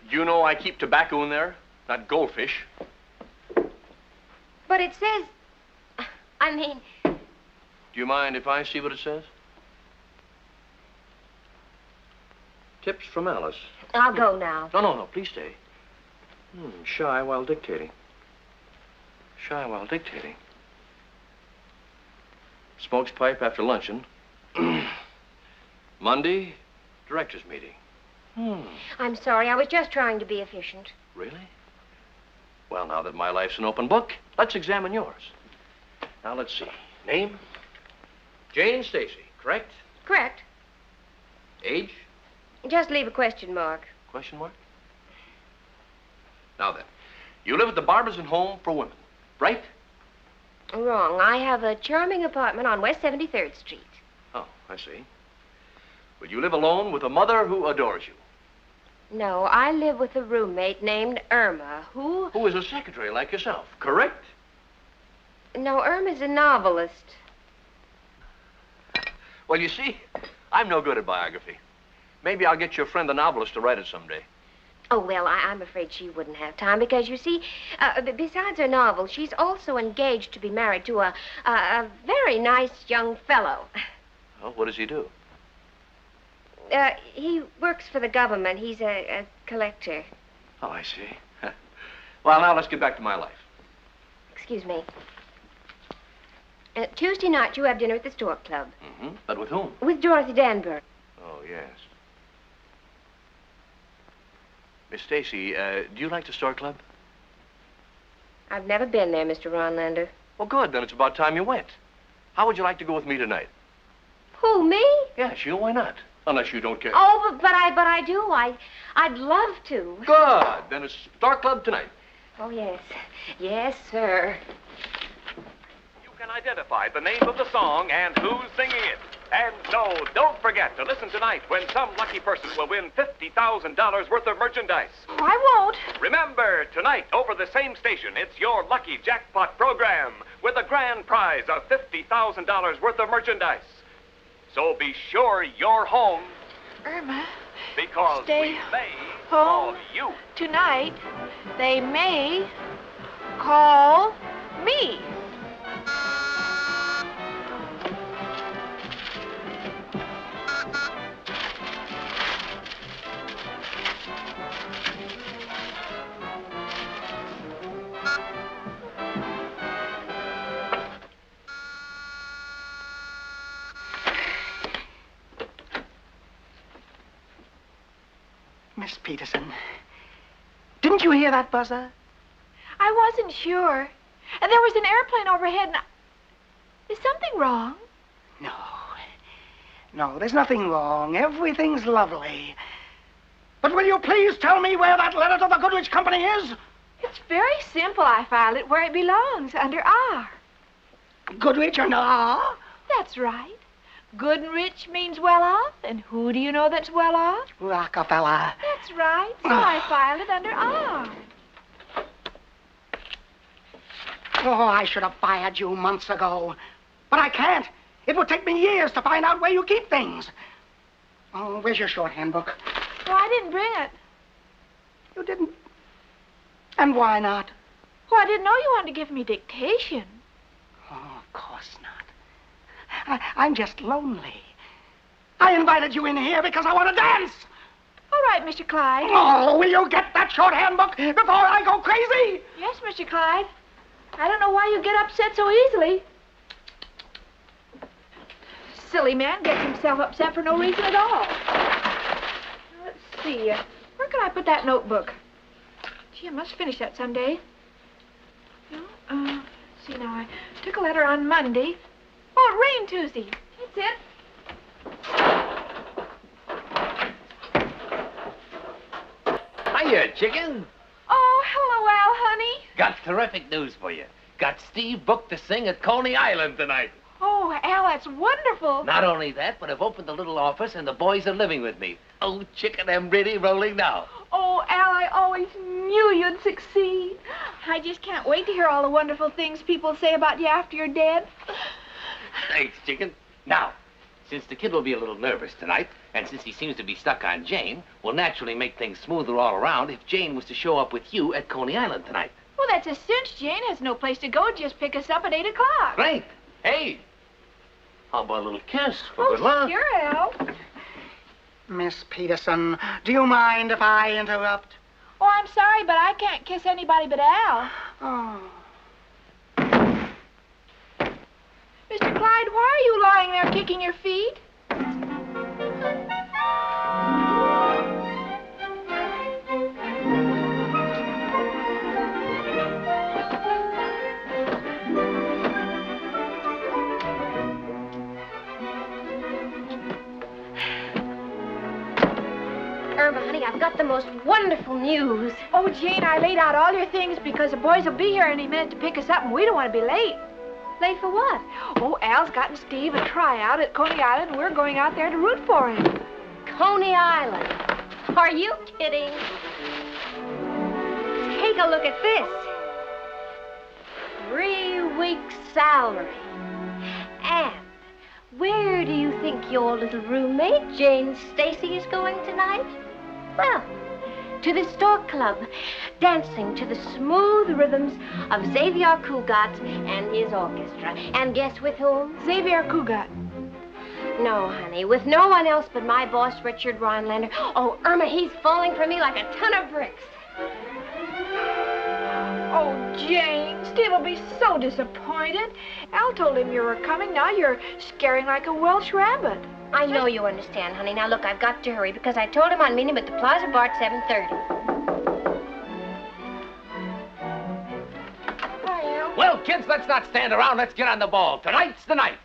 You know I keep tobacco in there, not goldfish. But it says, I mean... Do you mind if I see what it says? Tips from Alice. I'll go now. No, please stay. Shy while dictating. Shy while dictating. Smokes pipe after luncheon. Monday, director's meeting. I'm sorry, I was just trying to be efficient. Really? Well, now that my life's an open book, let's examine yours. Now, let's see. Name? Jane Stacy, correct? Correct. Age? Just leave a question mark. Question mark? Now then, you live at the Barbers and Home for Women, right? Wrong. I have a charming apartment on West 73rd Street. Oh, I see. Well, you live alone with a mother who adores you. No, I live with a roommate named Irma, who... Who is a secretary like yourself, correct? No, Irma's a novelist. Well, you see, I'm no good at biography. Maybe I'll get your friend the novelist to write it someday. Oh, well, I'm afraid she wouldn't have time because, you see, besides her novel, she's also engaged to be married to a very nice young fellow. Oh, what does he do? He works for the government. He's a collector. Oh, I see. Well, now let's get back to my life. Excuse me. Tuesday night, you have dinner at the Stork Club. Mm-hmm. But with whom? With Dorothy Danbury. Oh, yes. Miss Stacy, do you like the Stork Club? I've never been there, Mr. Rhinelander. Well, good. Then it's about time you went. How would you like to go with me tonight? Who, me? Yes, you. Why not? Unless you don't care. Oh, but I do. I'd love to. Good. Then it's Stork Club tonight. Oh, yes. Yes, sir. You can identify the name of the song and who's singing it. And no, don't forget to listen tonight when some lucky person will win $50,000 worth of merchandise. Oh, I won't. Remember, tonight over the same station, it's your lucky jackpot program with a grand prize of $50,000 worth of merchandise. So be sure you're home. Irma, because stay we may home call you. Tonight, they may call Me. Miss Peterson, didn't you hear that buzzer? I wasn't sure. And there was an airplane overhead and Is something wrong? No, there's nothing wrong. Everything's lovely. But will you please tell me where that letter to the Goodrich Company is? It's very simple. I filed it where it belongs, under R. Goodrich under R? That's right. Good and rich means well off, and who do you know that's well off? Rockefeller. That's right. So I filed it under R. Oh, I should have fired you months ago. But I can't. It would take me years to find out where you keep things. Oh, where's your shorthand book? Oh, I didn't bring it. You didn't? And why not? Well, I didn't know you wanted to give me dictation. Oh, of course not. I'm just lonely. I invited you in here because I want to dance. All right, Mr. Clyde. Oh, will you get that shorthand book before I go crazy? Yes, Mr. Clyde. I don't know why you get upset so easily. Silly man gets himself upset for no reason at all. Let's see. Where can I put that notebook? Gee, I must finish that someday. No, let's see now. I took a letter on Monday. Oh, it rained Tuesday. That's it. Hiya, chicken. Oh, hello, Al, honey. Got terrific news for you. Got Steve booked to sing at Coney Island tonight. Oh, Al, that's wonderful. Not only that, but I've opened a little office and the boys are living with me. Oh, chicken, I'm really rolling now. Oh, Al, I always knew you'd succeed. I just can't wait to hear all the wonderful things people say about you after you're dead. Thanks, chicken. Now, since the kid will be a little nervous tonight, and since he seems to be stuck on Jane, we'll naturally make things smoother all around if Jane was to show up with you at Coney Island tonight. Well, that's a cinch. Jane has no place to go. Just pick us up at 8 o'clock. Great. Hey, how about a little kiss for good luck? Sure, Al. Miss Peterson, do you mind if I interrupt? Oh, I'm sorry, but I can't kiss anybody but Al. Oh. Mr. Clyde, why are you lying there kicking your feet? Irma, honey, I've got the most wonderful news. Oh, Jane, I laid out all your things because the boys will be here any minute to pick us up, and we don't want to be late. Late for what? Oh, Al's gotten Steve a tryout at Coney Island, and we're going out there to root for him. Coney Island. Are you kidding? Take a look at this. 3 weeks' salary. And where do you think your little roommate, Jane Stacy, is going tonight? Well, to the Stork Club, dancing to the smooth rhythms of Xavier Cugat and his orchestra. And guess with whom? Xavier Cugat. No, honey, with no one else but my boss, Richard Rhinelander. Oh, Irma, he's falling for me like a ton of bricks. Oh, Jane, Steve will be so disappointed. Al told him you were coming. Now you're scaring like a Welsh rabbit. I know you understand, honey. Now, look, I've got to hurry because I told him I'd meet him at the Plaza Bar at 7:30. Well, kids, let's not stand around. Let's get on the ball. Tonight's the night.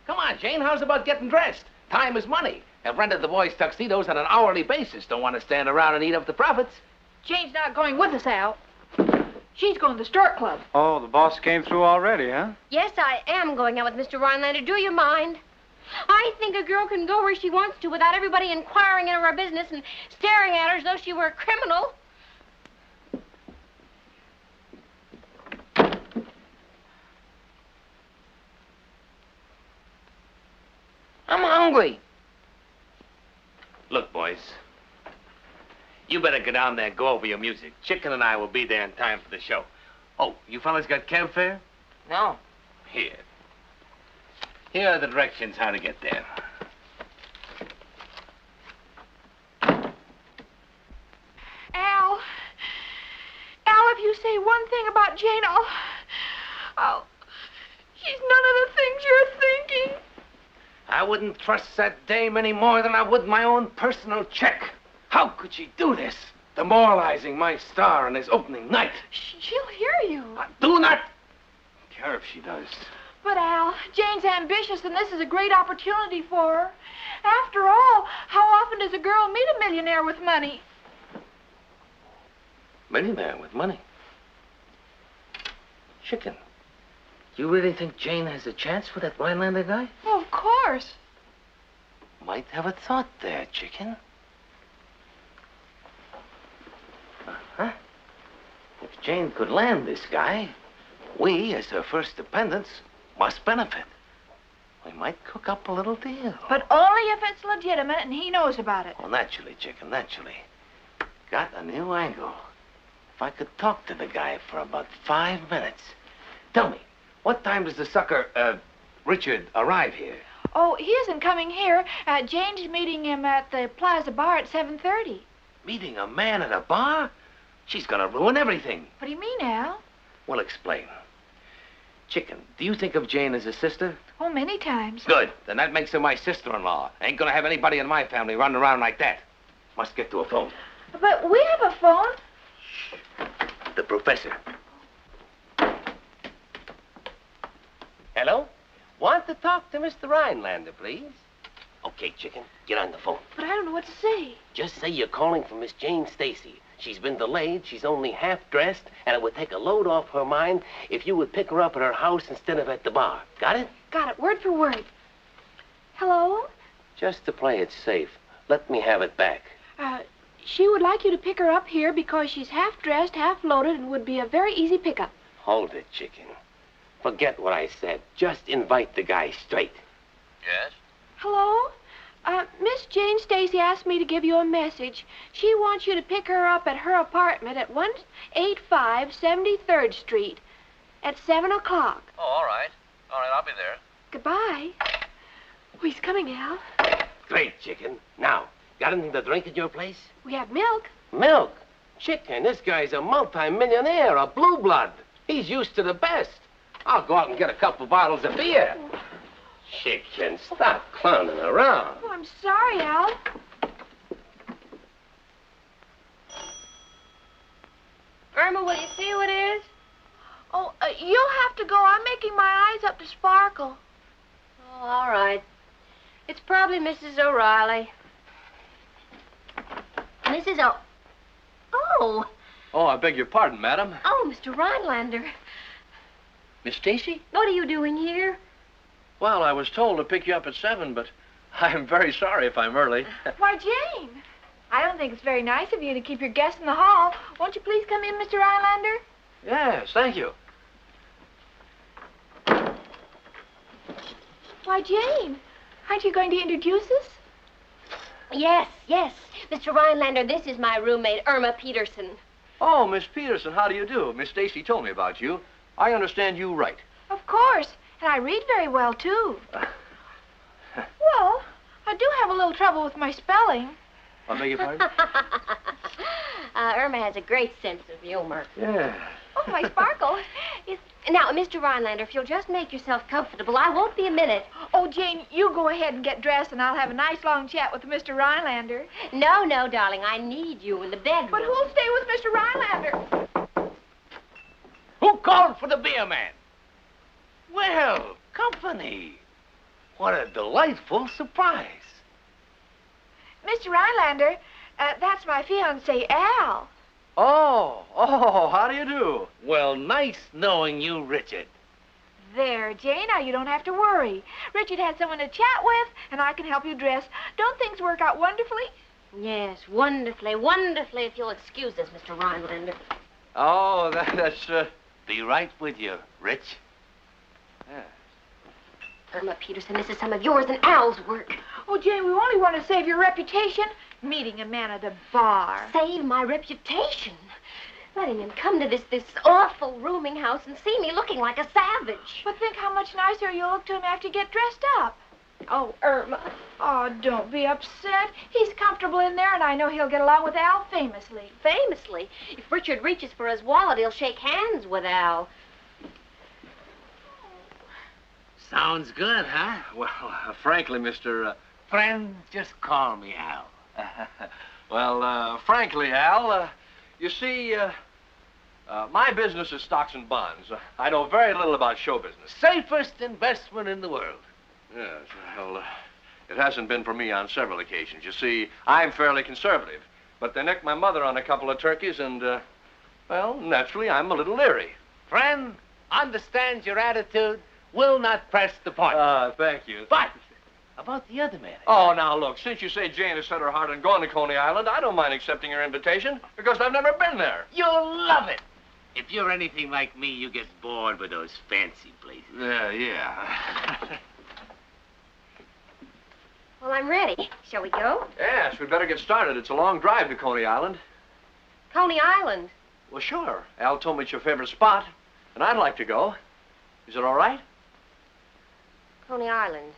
Come on, Jane. How's about getting dressed? Time is money. I've rented the boys' tuxedos on an hourly basis. Don't want to stand around and eat up the profits. Jane's not going with us, Al. She's going to the Stork Club. Oh, the boss came through already, huh? Yes, I am going out with Mr. Rhinelander. Do you mind? I think a girl can go where she wants to without everybody inquiring into her business and staring at her as though she were a criminal. I'm hungry. Look, boys, you better get down there and go over your music. Chicken and I will be there in time for the show. Oh, you fellas got cab fare? No. Here. Here are the directions how to get there. Al, if you say one thing about Jane, she's none of the things you're thinking. I wouldn't trust that dame any more than I would my own personal check. How could she do this? Demoralizing my star on his opening night. She'll hear you. I do not care if she does. But, Al, Jane's ambitious, and this is a great opportunity for her. After all, how often does a girl meet a millionaire with money? Millionaire with money? Chicken, do you really think Jane has a chance with that Rhinelander guy? Oh, of course. Might have a thought there, Chicken. Uh-huh. If Jane could land this guy, we, as her first dependents, must benefit. We might cook up a little deal. But only if it's legitimate and he knows about it. Oh, naturally, Chicken, naturally. Got a new angle. If I could talk to the guy for about 5 minutes. Tell me, what time does the sucker, Richard, arrive here? Oh, he isn't coming here. Jane's meeting him at the Plaza Bar at 7:30. Meeting a man at a bar? She's gonna ruin everything. What do you mean, Al? Well, explain. Chicken, do you think of Jane as a sister? Oh, many times. Good. Then that makes her my sister-in-law. Ain't gonna have anybody in my family running around like that. Must get to a phone. But we have a phone. The professor. Hello? Want to talk to Mr. Rhinelander, please? Okay, Chicken, get on the phone. But I don't know what to say. Just say you're calling for Miss Jane Stacy. She's been delayed, she's only half dressed, and it would take a load off her mind if you would pick her up at her house instead of at the bar. Got it? Got it, word for word. Hello? Just to play it safe, let me have it back. She would like you to pick her up here because she's half dressed, half loaded, and would be a very easy pickup. Hold it, Chicken. Forget what I said. Just invite the guy straight. Yes? Hello? Miss Jane Stacy asked me to give you a message. She wants you to pick her up at her apartment at 185 73rd Street at 7 o'clock. Oh, all right. All right, I'll be there. Goodbye. Oh, he's coming, Al. Great, Chicken. Now, got anything to drink at your place? We have milk. Milk? Chicken, this guy's a multi-millionaire, a blue blood. He's used to the best. I'll go out and get a couple bottles of beer. Chicken, stop clowning around. Oh, I'm sorry, Al. Irma, will you see who it is? Oh, you'll have to go. I'm making my eyes up to sparkle. Oh, all right. It's probably Mrs. O'Reilly. Mrs. O... Oh. Oh, I beg your pardon, madam. Oh, Mr. Rhinelander. Miss Stacy? What are you doing here? Well, I was told to pick you up at 7, but I'm very sorry if I'm early. Why, Jane, I don't think it's very nice of you to keep your guests in the hall. Won't you please come in, Mr. Rhinelander? Yes, thank you. Why, Jane, aren't you going to introduce us? Yes. Mr. Rhinelander, this is my roommate, Irma Peterson. Oh, Miss Peterson, how do you do? Miss Stacy told me about you. I understand you write. Of course. And I read very well, too. Well, I do have a little trouble with my spelling. I beg your pardon? Irma has a great sense of humor. Yeah. Oh, my sparkle. Now, Mr. Rhinelander, if you'll just make yourself comfortable, I won't be a minute. Oh, Jane, you go ahead and get dressed, and I'll have a nice long chat with Mr. Rhinelander. No, darling, I need you in the bedroom. But who'll stay with Mr. Rhinelander? Who called for the beer man? Well, company. What a delightful surprise. Mr. Rhinelander, that's my fiancé, Al. Oh, how do you do? Well, nice knowing you, Richard. There, Jane, now you don't have to worry. Richard had someone to chat with, and I can help you dress. Don't things work out wonderfully? Yes, wonderfully, if you'll excuse us, Mr. Rhinelander. Oh, that's... Be right with you, Rich. Yeah. Irma Peterson, this is some of yours and Al's work. Oh, Jane, we only want to save your reputation. Meeting a man at a bar. Save my reputation? Letting him come to this awful rooming house and see me looking like a savage. But think how much nicer you'll look to him after you get dressed up. Oh, Irma. Oh, don't be upset. He's comfortable in there, and I know he'll get along with Al famously. Famously? If Richard reaches for his wallet, he'll shake hands with Al. Sounds good, huh? Well, frankly, Mr. Friend, just call me Al. Well, frankly, Al, you see, my business is stocks and bonds. I know very little about show business. Safest investment in the world. Yes, well, it hasn't been for me on several occasions. You see, I'm fairly conservative. But they nicked my mother on a couple of turkeys, and, well, naturally, I'm a little leery. Friend, understands your attitude, will not press the point. Thank you. But, about the other man. Oh, now, look, since you say Jane has set her heart on going to Coney Island, I don't mind accepting your invitation, because I've never been there. You'll love it. If you're anything like me, you get bored with those fancy places. Yeah. Well, I'm ready. Shall we go? Yes, we'd better get started. It's a long drive to Coney Island. Coney Island? Well, sure. Al told me it's your favorite spot, and I'd like to go. Is it all right? Coney Island.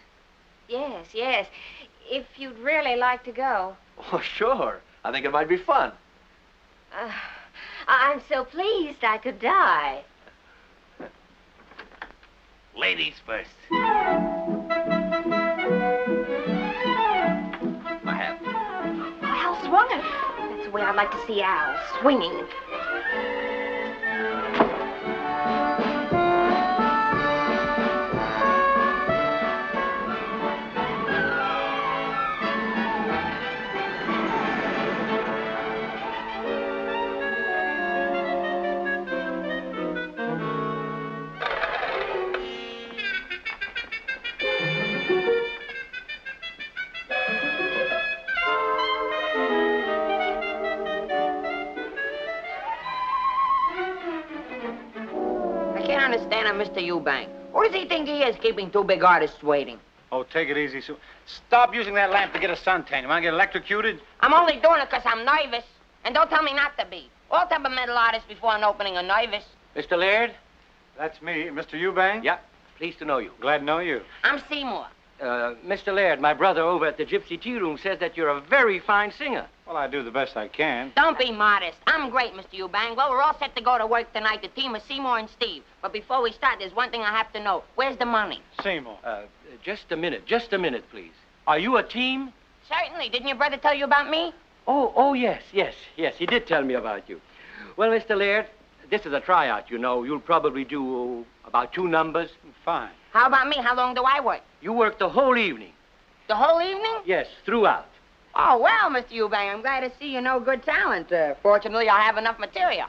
Yes, yes. If you'd really like to go. Oh, sure. I think it might be fun. I'm so pleased I could die. Ladies first. My hat. Al swung it. That's the way I'd like to see Al, swinging. Mr. Eubank. Who does he think he is, keeping two big artists waiting? Oh, take it easy, Sue. Stop using that lamp to get a suntan. You want to get electrocuted? I'm only doing it because I'm nervous. And don't tell me not to be. All temperamental artists before an opening are nervous. Mr. Laird? That's me. Mr. Eubank? Yeah. Pleased to know you. Glad to know you. I'm Seymour. Mr. Laird, my brother over at the Gypsy Tea Room says that you're a very fine singer. Well, I do the best I can. Don't be modest. I'm great, Mr. Eubank. Well, we're all set to go to work tonight, the team of Seymour and Steve. But before we start, there's one thing I have to know. Where's the money? Seymour. Just a minute, please. Are you a team? Certainly. Didn't your brother tell you about me? Oh, yes. He did tell me about you. Well, Mr. Laird, this is a tryout, you know. You'll probably do about 2 numbers. Fine. How about me? How long do I work? You work the whole evening. The whole evening? Yes, throughout. Oh, well, Mr. Eubank, I'm glad to see you know good talent. Fortunately, I have enough material.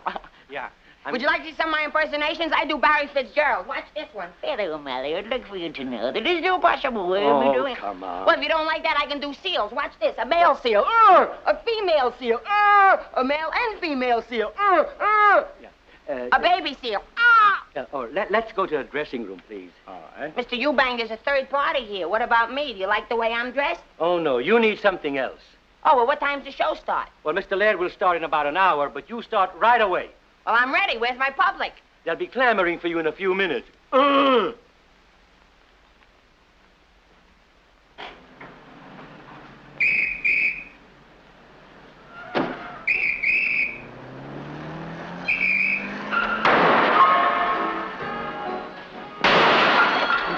Yeah. Would you like to see some of my impersonations? I do Barry Fitzgerald. Watch this one. Hello, Molly. I'd like for you to know that it's no possible way of me doing... come on. Well, if you don't like that, I can do seals. Watch this. A male seal. A female seal. A male and female seal. A baby seal. Let's go to the dressing room, please. All right. Mr. Eubank, there's a third party here. What about me? Do you like the way I'm dressed? Oh, no. You need something else. Oh, well, what time's the show start? Well, Mr. Laird will start in about an hour, but you start right away. Well, I'm ready. Where's my public? They'll be clamoring for you in a few minutes.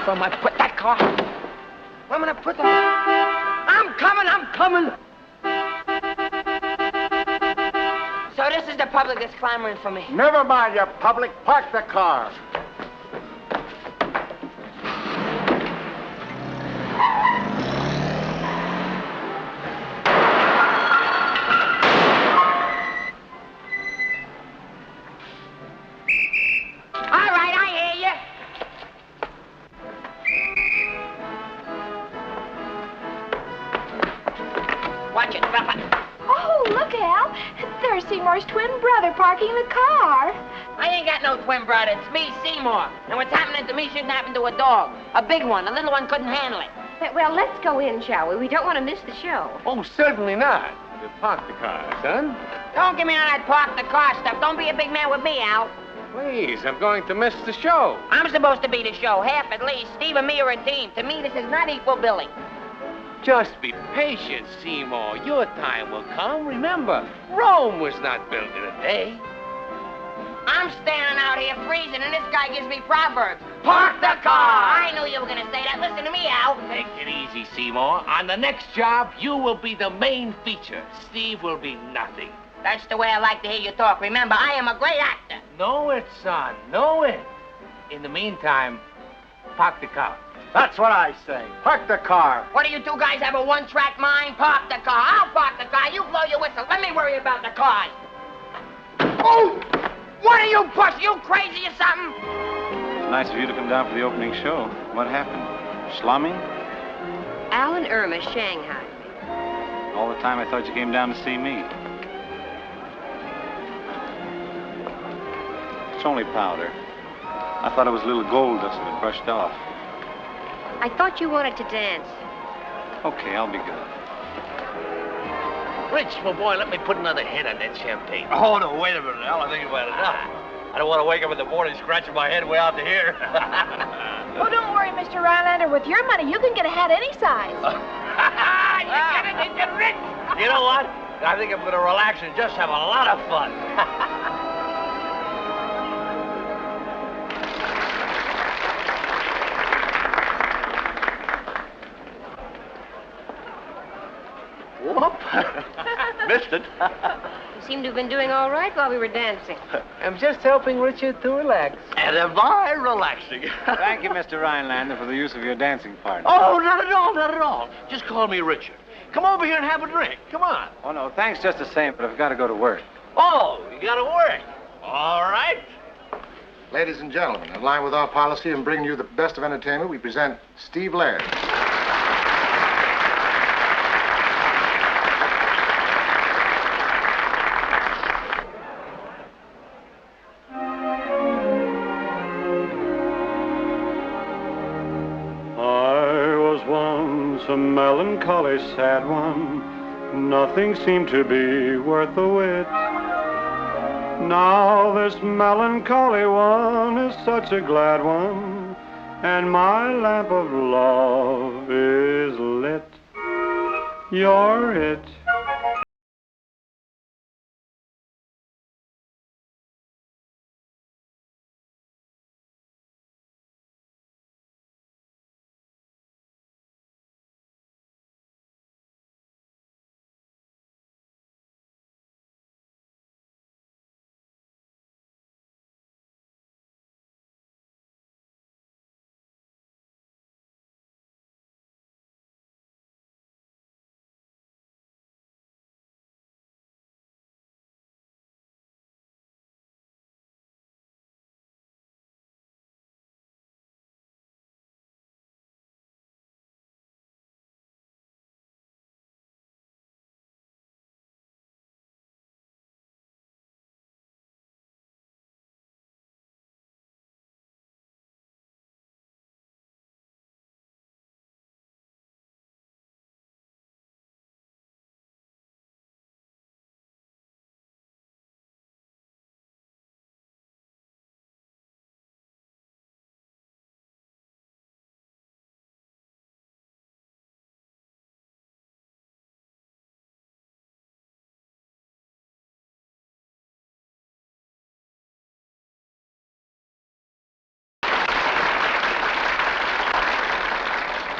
From I put that car. I'm gonna put that. I'm coming. So this is the public that's clamoring for me. Never mind your public. Park the car. All right, I hear you. Watch it, drop it. Oh, look, Al. There's Seymour's twin brother parking the car. I ain't got no twin brother. It's me, Seymour. And what's happening to me shouldn't happen to a dog. A big one. A little one couldn't handle it. Well, let's go in, shall we? We don't want to miss the show. Oh, certainly not. park the car, son. Don't give me none of that park the car stuff. Don't be a big man with me, Al. Please, I'm going to miss the show. I'm supposed to be the show, half at least. Steve and me are a team. To me, this is not equal billing. Just be patient, Seymour. Your time will come. Remember, Rome was not built in a day. I'm standing out here freezing, and this guy gives me proverbs. Park the car! I knew you were going to say that. Listen to me, Al. Take it easy, Seymour. On the next job, you will be the main feature. Steve will be nothing. That's the way I like to hear you talk. Remember, I am a great actor. Know it, son. Know it. In the meantime, park the car. That's what I say. Park the car. What do you two guys have, a one-track mind? Park the car. I'll park the car. You blow your whistle. Let me worry about the cars. Oh! What are you, puss? You crazy or something? It's nice of you to come down for the opening show. What happened? Slumming? Al and Irma shanghaied me. All the time I thought you came down to see me. It's only powder. I thought it was a little gold dust that had brushed off. I thought you wanted to dance. Okay, I'll be good. Rich, my boy, let me put another hit on that champagne. Oh, no, wait a minute, Al. I think you've had enough. I don't want to wake up in the morning scratching my head way out to here. Oh, don't worry, Mr. Rylander. With your money, you can get a hat any size. You get it, you get rich. You know what? I think I'm going to relax and just have a lot of fun. Whoop. Missed it. You seem to have been doing all right while we were dancing. I'm just helping Richard to relax. And am I relaxing? Thank you, Mr. Rhinelander, for the use of your dancing partner. Oh, not at all, not at all. Just call me Richard. Come over here and have a drink. Come on. Oh, no, thanks just the same, but I've got to go to work. Oh, you got to work. All right. Ladies and gentlemen, in line with our policy and bringing you the best of entertainment, we present Steve Laird. A melancholy, sad one. Nothing seemed to be worth a whit. Now this melancholy one is such a glad one, and my lamp of love is lit. You're it.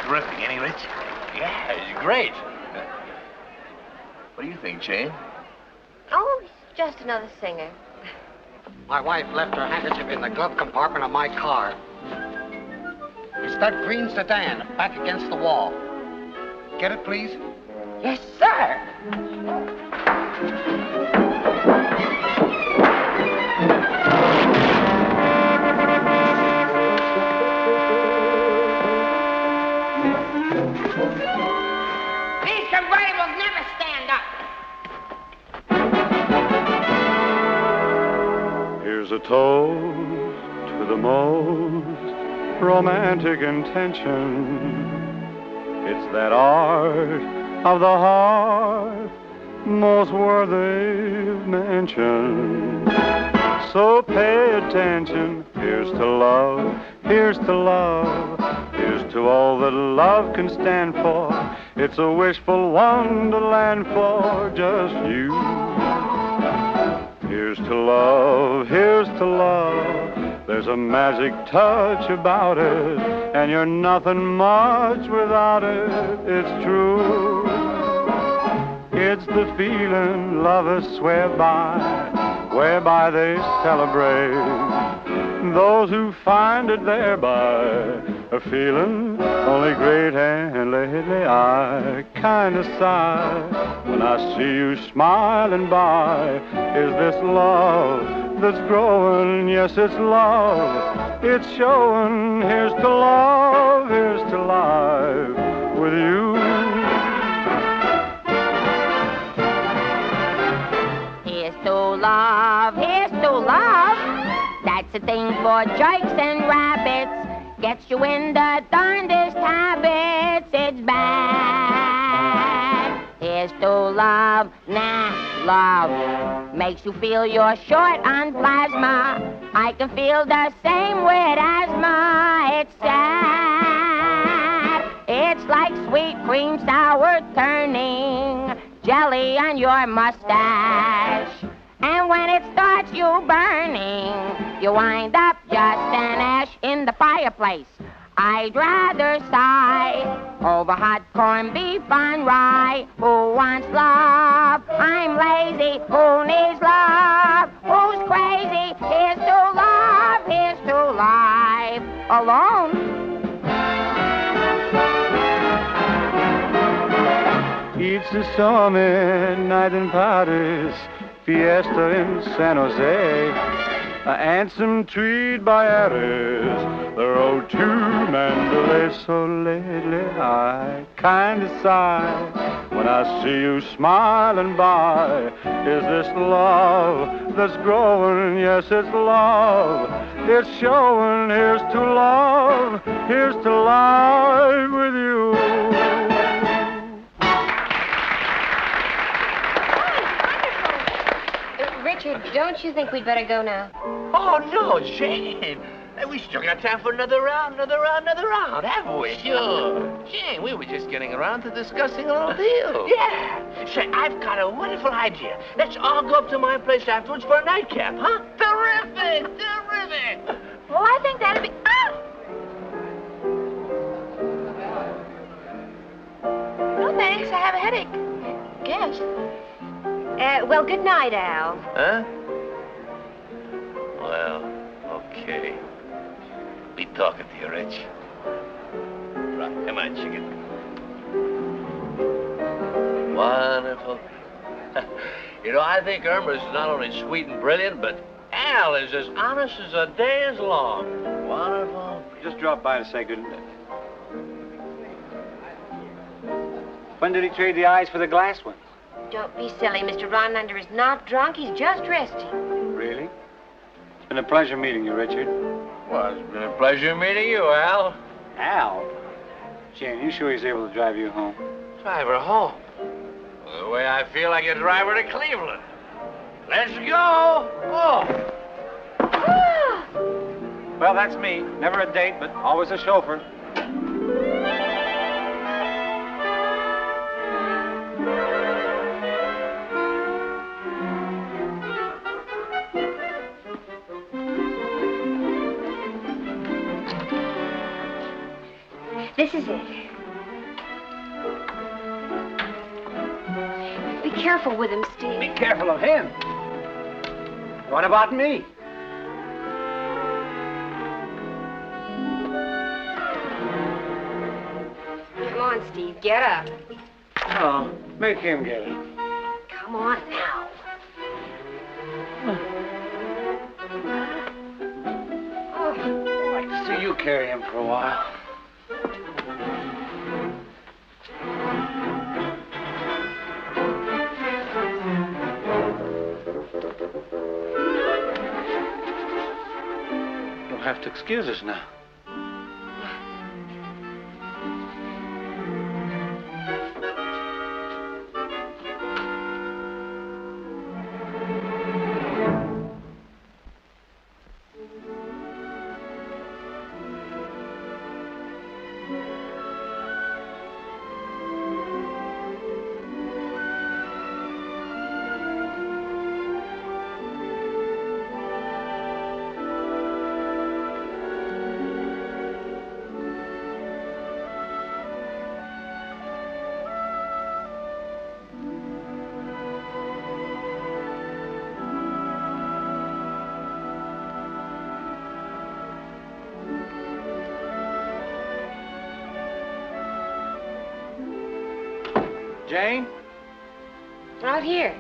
Terrific, ain't he, Rich? Yeah, he's great. What do you think, Jane? Oh, he's just another singer. My wife left her handkerchief in the glove compartment of my car. It's that green sedan back against the wall. Get it, please? Yes, sir. These convertibles never stand up. Here's a toast to the most romantic intention. It's that art of the heart most worthy of mention. So pay attention. Here's to love, here's to love, here's to all that love can stand for. It's a wishful wonderland for just you. Here's to love, here's to love. There's a magic touch about it, and you're nothing much without it. It's true. It's the feeling lovers swear by, whereby they celebrate. Those who find it thereby are feeling only great, and lately I kind of sigh when I see you smiling by. Is this love that's growing? Yes, it's love. It's showing. Here's to love, here's to life with you. Here's to love, here's to love. That's a thing for jerks and rabbits. Gets you in the darndest habits. It's bad. Here's to love, nah, love. Makes you feel you're short on plasma. I can feel the same with asthma. It's sad. It's like sweet cream sour turning jelly on your mustache. And when it starts you burning, you wind up just an ash in the fireplace. I'd rather sigh over hot corned beef on rye. Who wants love? I'm lazy. Who needs love? Who's crazy? Here's to love. Here's to life alone. It's the summer night in Paris, fiesta in San Jose, a handsome tweed by Aries, the road to Mandalay. So lately I kind of sigh when I see you smiling by. Is this love that's growing? Yes, it's love. It's showing. Here's to love. Here's to life with you. Richard, don't you think we'd better go now? Oh, no, Jane. We still got time for another round, haven't we? Sure. Jane, we were just getting around to discussing our deal. Yeah. Say, I've got a wonderful idea. Let's all go up to my place afterwards for a nightcap, huh? Terrific! Terrific! Well, I think that'd be... No, thanks. I have a headache. Guess. Well, good night, Al. Huh? Well, okay. Be talking to you, Rich. Right, come on, chicken. Wonderful. You know, I think Irma's not only sweet and brilliant, but Al is as honest as a day is long. Wonderful. Just dropped by to say good night. When did he trade the eyes for the glass ones? Don't be silly. Mr. Ronlander is not drunk. He's just resting. Really? It's been a pleasure meeting you, Richard. Well, it's been a pleasure meeting you, Al. Al? Jane, you sure he's able to drive you home? Drive her home? Well, the way I feel, I can drive her to Cleveland. Let's go! Oh! Well, that's me. Never a date, but always a chauffeur. This is it. Be careful with him, Steve. Be careful of him. What about me? Come on, Steve. Get up. Oh, make him get it. Come on now. I'd like to see you carry him for a while. You'll have to excuse us now. Jane? Out here.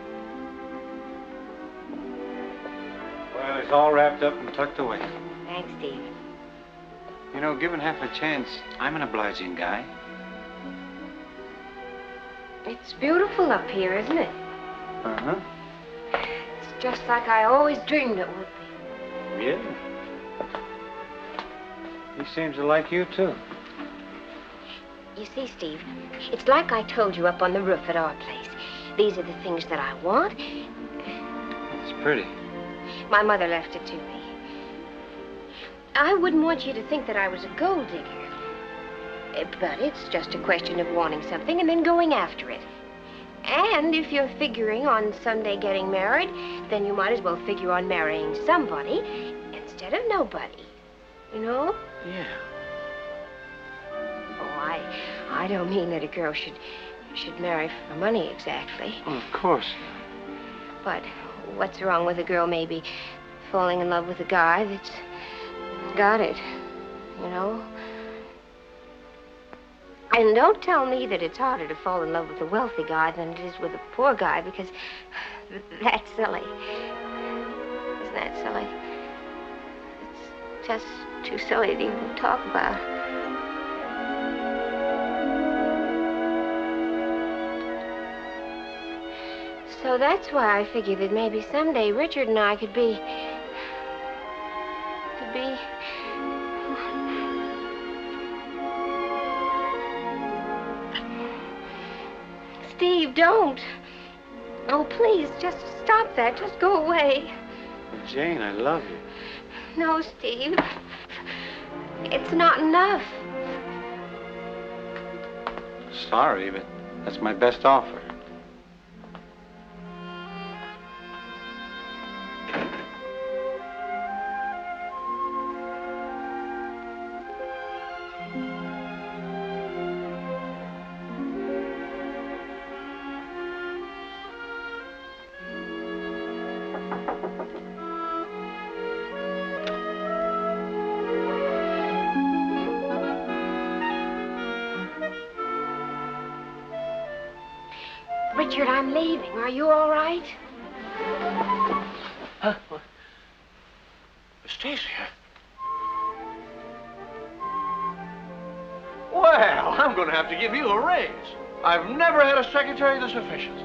Well, it's all wrapped up and tucked away. Thanks, Steve. You know, given half a chance, I'm an obliging guy. It's beautiful up here, isn't it? Uh-huh. It's just like I always dreamed it would be. Yeah. He seems to like you, too. You see, Steve, it's like I told you up on the roof at our place. These are the things that I want. It's pretty. My mother left it to me. I wouldn't want you to think that I was a gold digger. But it's just a question of wanting something and then going after it. And if you're figuring on someday getting married, then you might as well figure on marrying somebody instead of nobody. You know? Yeah. Oh, I don't mean that a girl should marry for money exactly. Well, of course. But what's wrong with a girl maybe falling in love with a guy that's got it, you know? And don't tell me that it's harder to fall in love with a wealthy guy than it is with a poor guy, because that's silly. Isn't that silly? It's just too silly to even talk about. So that's why I figured that maybe someday Richard and I could be... Steve, don't. Oh, please, just stop that. Just go away. Jane, I love you. No, Steve. It's not enough. Sorry, but that's my best offer. Richard, I'm leaving. Are you all right? Huh? Stacy. Well, I'm going to have to give you a raise. I've never had a secretary this efficient.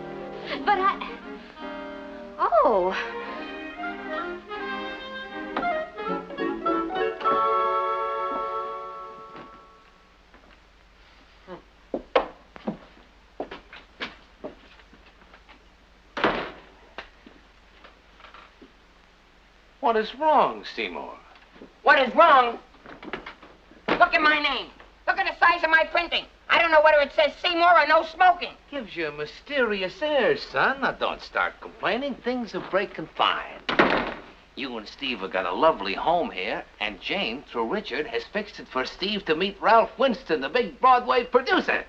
But Oh. What is wrong, Seymour? What is wrong? Look at my name. Look at the size of my printing. I don't know whether it says Seymour or no smoking. Gives you a mysterious air, son. Now, don't start complaining. Things are breaking fine. You and Steve have got a lovely home here, and Jane, through Richard, has fixed it for Steve to meet Ralph Winston, the big Broadway producer.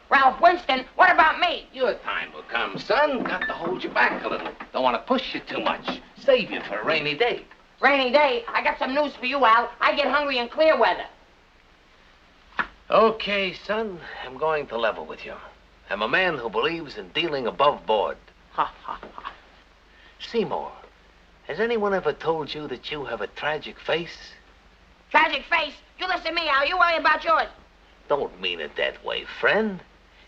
Ralph Winston? What about me? Your time will come, son. Got to hold you back a little. Don't want to push you too much. Save you for a rainy day. Rainy day? I got some news for you, Al. I get hungry in clear weather. Okay, son. I'm going to level with you. I'm a man who believes in dealing above board. Ha, ha, ha. Seymour, has anyone ever told you that you have a tragic face? Tragic face? You listen to me, Al. You worry about yours. Don't mean it that way, friend.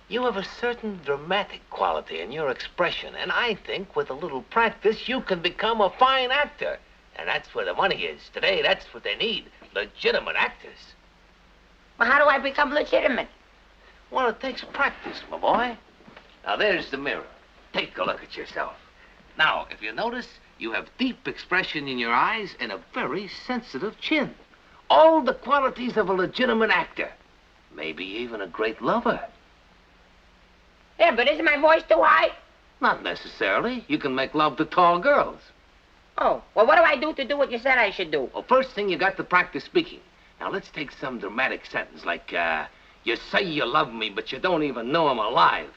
You have a certain dramatic quality in your expression, and I think with a little practice, you can become a fine actor. And that's where the money is. Today, that's what they need, legitimate actors. Well, how do I become legitimate? Well, it takes practice, my boy. Now, there's the mirror. Take a look at yourself. Now, if you notice, you have deep expression in your eyes and a very sensitive chin. All the qualities of a legitimate actor. Maybe even a great lover. Yeah, but isn't my voice too high? Not necessarily. You can make love to tall girls. Oh, well, what do I do to do what you said I should do? Well, first thing, you got to practice speaking. Now, let's take some dramatic sentence like, you say you love me, but you don't even know I'm alive.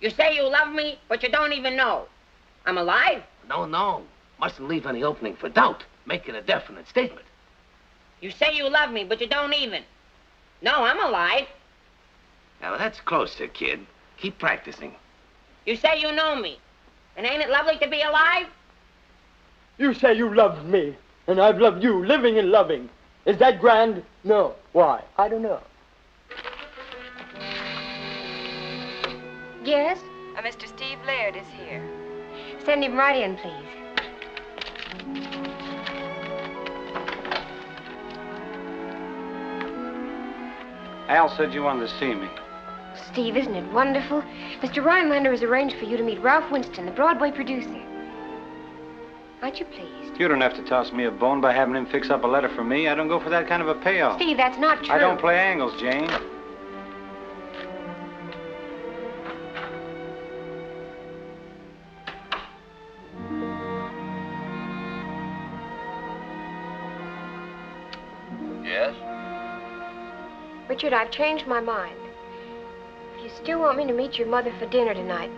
You say you love me, but you don't even know I'm alive? No. Mustn't leave any opening for doubt. Make it a definite statement. You say you love me, but you don't even know I'm alive. Now, that's closer, kid. Keep practicing. You say you know me. And ain't it lovely to be alive? You say you loved me, and I've loved you, living and loving. Is that grand? No. Why? I don't know. Yes? Mr. Steve Laird is here. Send him right in, please. Al said you wanted to see me. Steve, isn't it wonderful? Mr. Rhinelander has arranged for you to meet Ralph Winston, the Broadway producer. Aren't you pleased? You don't have to toss me a bone by having him fix up a letter for me. I don't go for that kind of a payoff. Steve, that's not true. I don't play angles, Jane. Yes? Richard, I've changed my mind. If you still want me to meet your mother for dinner tonight,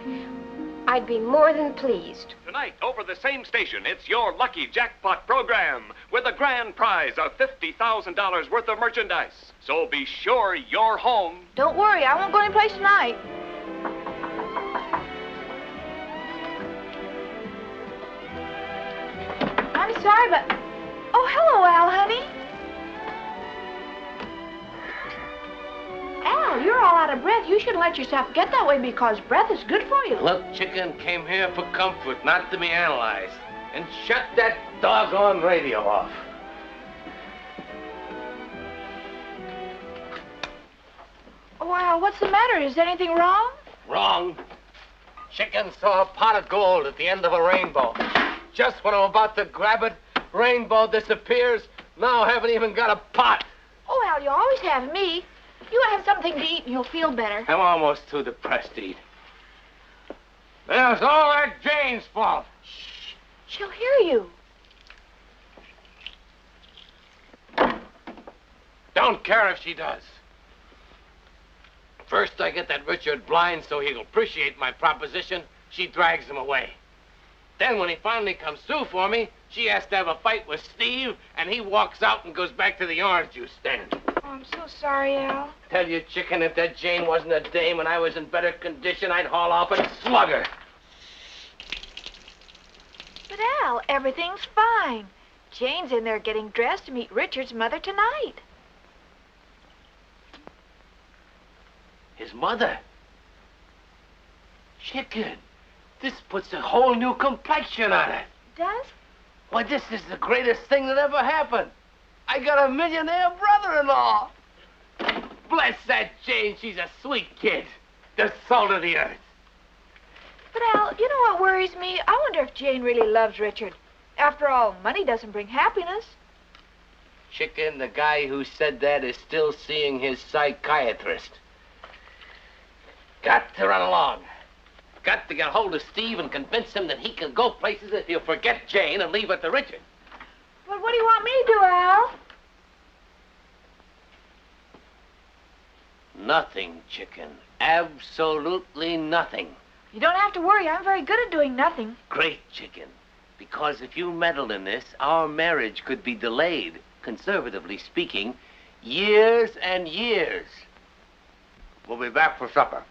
I'd be more than pleased. Tonight, over the same station, it's your Lucky Jackpot program with a grand prize of $50,000 worth of merchandise. So be sure you're home. Don't worry, I won't go anyplace tonight. I'm sorry, but... Oh, hello, Al, honey. Al, you're all out of breath. You shouldn't let yourself get that way because breath is good for you. Look, chicken came here for comfort, not to be analyzed. And shut that doggone radio off. Oh, Al, what's the matter? Is anything wrong? Wrong. Chicken saw a pot of gold at the end of a rainbow. Just when I'm about to grab it, rainbow disappears. Now I haven't even got a pot. Oh, Al, you always have me. You have something to eat and you'll feel better. I'm almost too depressed to eat. It's all that Jane's fault. Shh. She'll hear you. Don't care if she does. First, I get that Richard blind so he'll appreciate my proposition. She drags him away. Then, when he finally comes through for me, she has to have a fight with Steve, and he walks out and goes back to the orange juice stand. Oh, I'm so sorry, Al. Tell you, chicken, if that Jane wasn't a dame and I was in better condition, I'd haul off and slug her. But, Al, everything's fine. Jane's in there getting dressed to meet Richard's mother tonight. His mother? Chicken, this puts a whole new complexion on it. Does? Why, this is the greatest thing that ever happened. I got a millionaire brother-in-law. Bless that Jane, she's a sweet kid. The salt of the earth. But, Al, you know what worries me? I wonder if Jane really loves Richard. After all, money doesn't bring happiness. Chicken, the guy who said that is still seeing his psychiatrist. Got to run along. Got to get hold of Steve and convince him that he can go places if he'll forget Jane and leave it to Richard. But what do you want me to do, Al? Nothing, chicken. Absolutely nothing. You don't have to worry. I'm very good at doing nothing. Great, chicken. Because if you meddle in this, our marriage could be delayed, conservatively speaking, years and years. We'll be back for supper.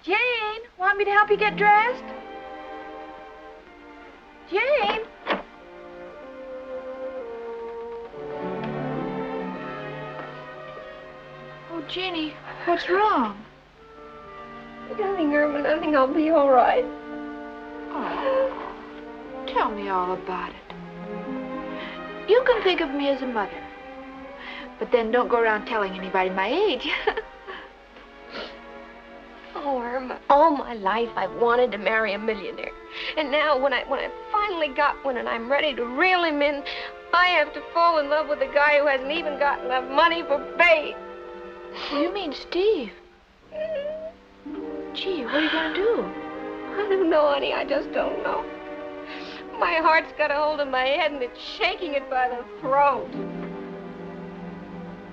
Jane, want me to help you get dressed? Jane? Oh, Jeannie, what's wrong? Nothing, Irma, nothing. I'll be all right. Oh, tell me all about it. You can think of me as a mother. But then don't go around telling anybody my age. Oh, Irma, all my life I've wanted to marry a millionaire. And now when I finally got one and I'm ready to reel him in, I have to fall in love with a guy who hasn't even got enough money for bait. Oh, you mean Steve? Gee, what are you going to do? I don't know, honey. I just don't know. My heart's got a hold of my head and it's shaking it by the throat.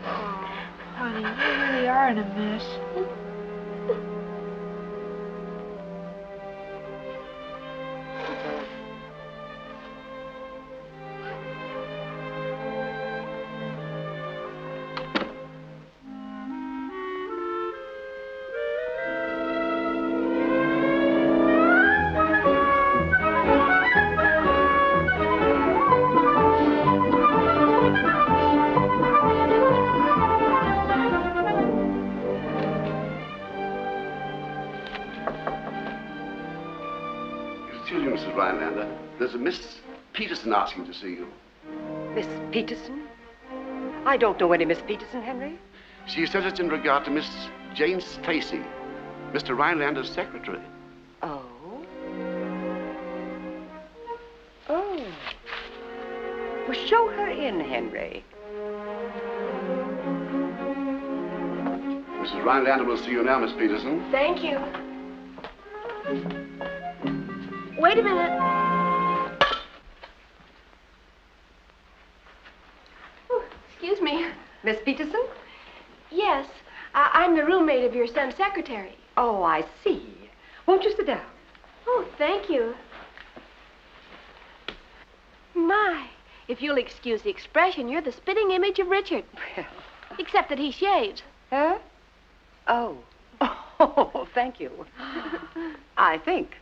Oh, honey, you really are in a mess. Rhinelander. There's a Miss Peterson asking to see you. Miss Peterson? I don't know any Miss Peterson, Henry. She says it's in regard to Miss Jane Stacy, Mr. Rhinelander's secretary. Oh. Oh. Well, show her in, Henry. Mrs. Rhinelander will see you now, Miss Peterson. Thank you. Wait a minute. Oh, excuse me. Miss Peterson? Yes, I'm the roommate of your son's secretary. Oh, I see. Won't you sit down? Oh, thank you. My, if you'll excuse the expression, you're the spitting image of Richard. Well. Except that he shaves. Huh? Oh. Oh, thank you. I think.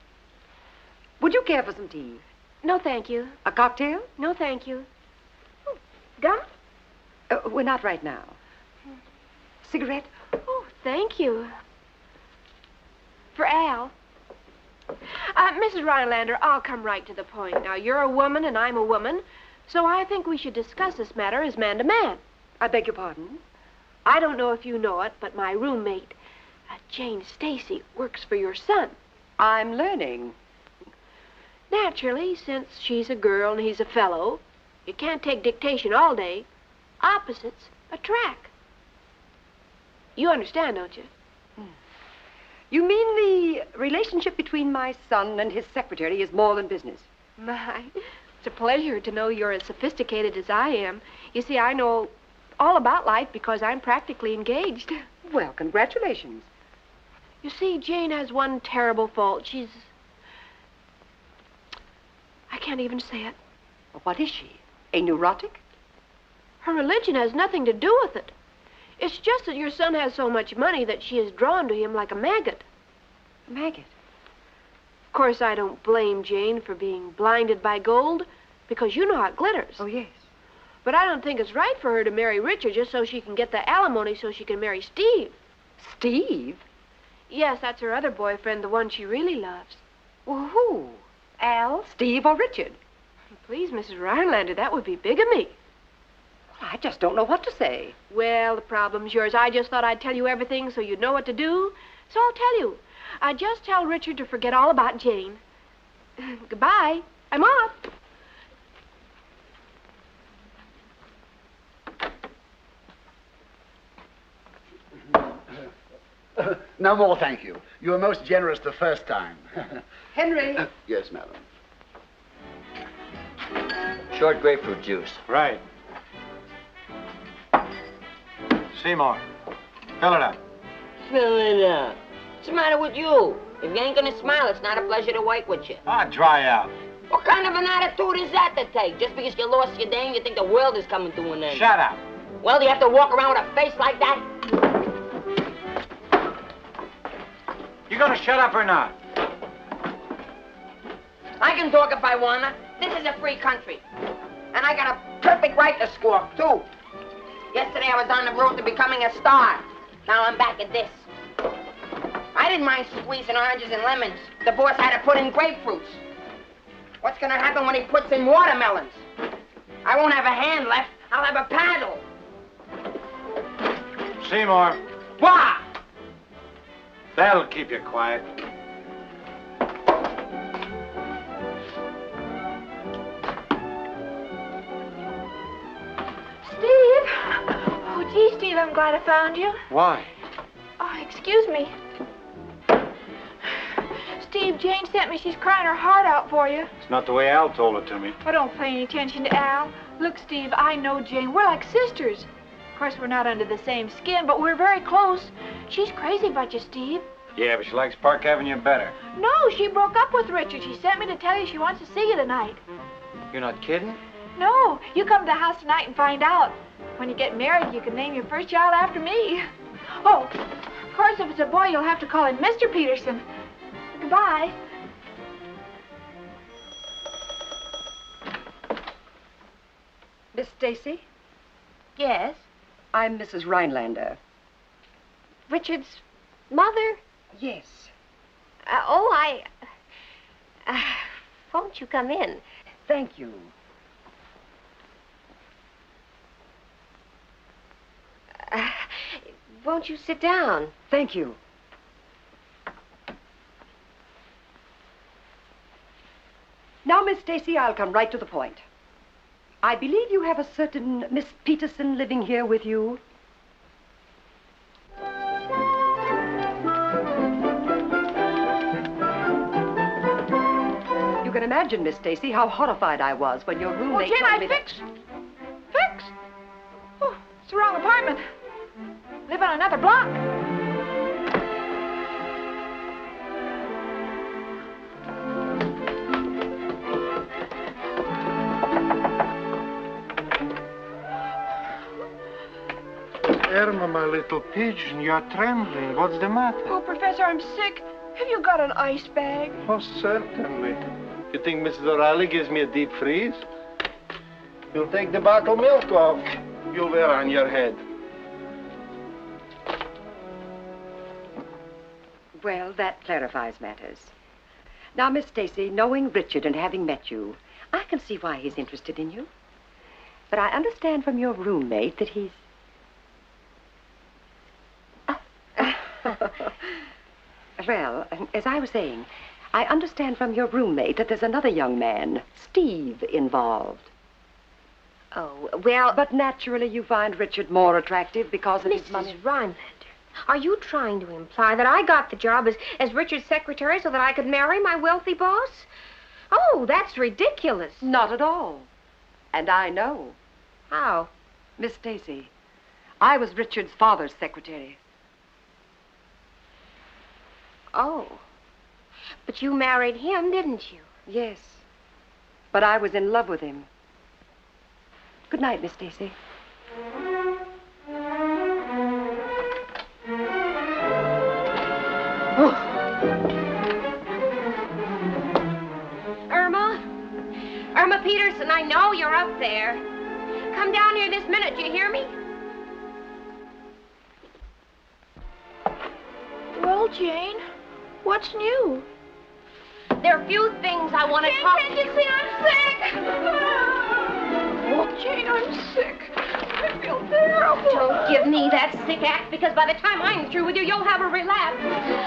Would you care for some tea? No, thank you. A cocktail? No, thank you. Oh, gum? We're not right now. Cigarette? Oh, thank you. For Al. Mrs. Rhinelander, I'll come right to the point. Now, you're a woman and I'm a woman, so I think we should discuss this matter as man to man. I beg your pardon? I don't know if you know it, but my roommate, Jane Stacy, works for your son. I'm learning. Naturally, since she's a girl and he's a fellow, you can't take dictation all day. Opposites attract. You understand, don't you? You mean the relationship between my son and his secretary is more than business? My, it's a pleasure to know you're as sophisticated as I am. You see, I know all about life because I'm practically engaged. Well, congratulations. You see, Jane has one terrible fault. She's... I can't even say it. What is she? A neurotic? Her religion has nothing to do with it. It's just that your son has so much money that she is drawn to him like a maggot. A maggot? Of course, I don't blame Jane for being blinded by gold, because you know how it glitters. Oh, yes. But I don't think it's right for her to marry Richard just so she can get the alimony so she can marry Steve. Steve? Yes, that's her other boyfriend, the one she really loves. Well, who? Al, Steve, or Richard? Please, Mrs. Rhinelander, that would be bigamy. I just don't know what to say. Well, the problem's yours. I just thought I'd tell you everything so you'd know what to do. So I'll tell you. I just tell Richard to forget all about Jane. Goodbye. I'm off. No more, thank you. You were most generous the first time. Henry. Yes, madam. Short grapefruit juice. Right. Seymour, fill it up. Fill it up. What's the matter with you? If you ain't gonna smile, it's not a pleasure to work with you. Ah, dry out. What kind of an attitude is that to take? Just because you lost your dame, you think the world is coming to an end? Shut up. Well, do you have to walk around with a face like that? You gonna shut up or not? I can talk if I wanna. This is a free country. And I got a perfect right to squawk, too. Yesterday I was on the road to becoming a star. Now I'm back at this. I didn't mind squeezing oranges and lemons. The boss had to put in grapefruits. What's gonna happen when he puts in watermelons? I won't have a hand left. I'll have a paddle. Seymour. What? That'll keep you quiet. Steve! Oh, gee, Steve, I'm glad I found you. Why? Oh, excuse me. Steve, Jane sent me. She's crying her heart out for you. It's not the way Al told it to me. Oh, don't pay any attention to Al. Look, Steve, I know Jane. We're like sisters. Of course, we're not under the same skin, but we're very close. She's crazy about you, Steve. Yeah, but she likes Park Avenue better. No, she broke up with Richard. She sent me to tell you she wants to see you tonight. You're not kidding? No, you come to the house tonight and find out. When you get married, you can name your first child after me. Oh, of course, if it's a boy, you'll have to call him Mr. Peterson. Goodbye. Miss Stacy? Yes? I'm Mrs. Rhinelander. Richard's mother? Yes. Won't you come in? Thank you. Won't you sit down? Thank you. Now, Miss Stacy, I'll come right to the point. I believe you have a certain Miss Peterson living here with you. You can imagine, Miss Stacy, how horrified I was when your roommate Jane, told me fixed. Oh, it's the wrong apartment. Live on another block. Irma, my little pigeon, you're trembling. What's the matter? Oh, Professor, I'm sick. Have you got an ice bag? Oh, certainly. You think Mrs. O'Reilly gives me a deep freeze? You'll take the bottled milk off. You'll wear on your head. Well, that clarifies matters. Now, Miss Stacy, knowing Richard and having met you, I can see why he's interested in you. But I understand from your roommate that he's... Well, as I was saying, I understand from your roommate that there's another young man, Steve, involved. Oh, well... But naturally you find Richard more attractive because of his money. Mrs. Rhinelander, are you trying to imply that I got the job as Richard's secretary so that I could marry my wealthy boss? Oh, that's ridiculous. Not at all. And I know. How? Miss Stacy, I was Richard's father's secretary. Oh. But you married him, didn't you? Yes. But I was in love with him. Good night, Miss Stacy. Irma Peterson, I know you're up there. Come down here this minute, do you hear me? Well, Jane, what's new? There are a few things I want to talk to you. Can't you see I'm sick? Oh, Jane, I'm sick. I feel terrible. Don't give me that sick act, because by the time I'm through with you, you'll have a relapse.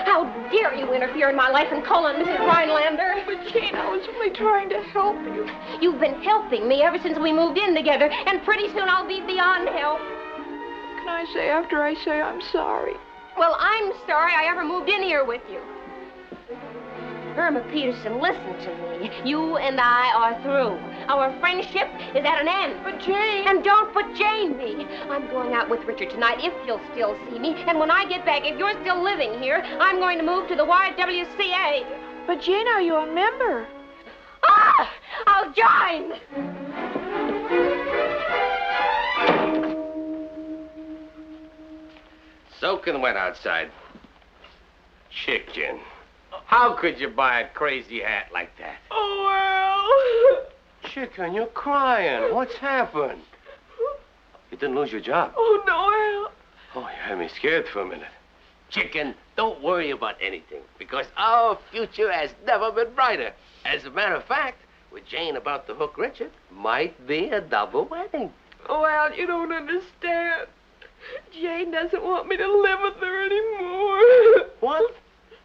How dare you interfere in my life and call on Mrs. Rhinelander? But, Jane, I was only trying to help you. You've been helping me ever since we moved in together, and pretty soon I'll be beyond help. What can I say after I say I'm sorry? Well, I'm sorry I ever moved in here with you. Irma Peterson, listen to me. You and I are through. Our friendship is at an end. But Jane... And don't put Jane me. I'm going out with Richard tonight if he'll still see me. And when I get back, if you're still living here, I'm going to move to the YWCA. But Jane, are you a member? Ah! I'll join! Soaking wet outside. Chicken. How could you buy a crazy hat like that? Oh, well. Chicken, you're crying. What's happened? You didn't lose your job. Oh, no, Oh, you had me scared for a minute. Chicken, don't worry about anything, because our future has never been brighter. As a matter of fact, with Jane about to hook Richard, might be a double wedding. Well, you don't understand. Jane doesn't want me to live with her anymore. What?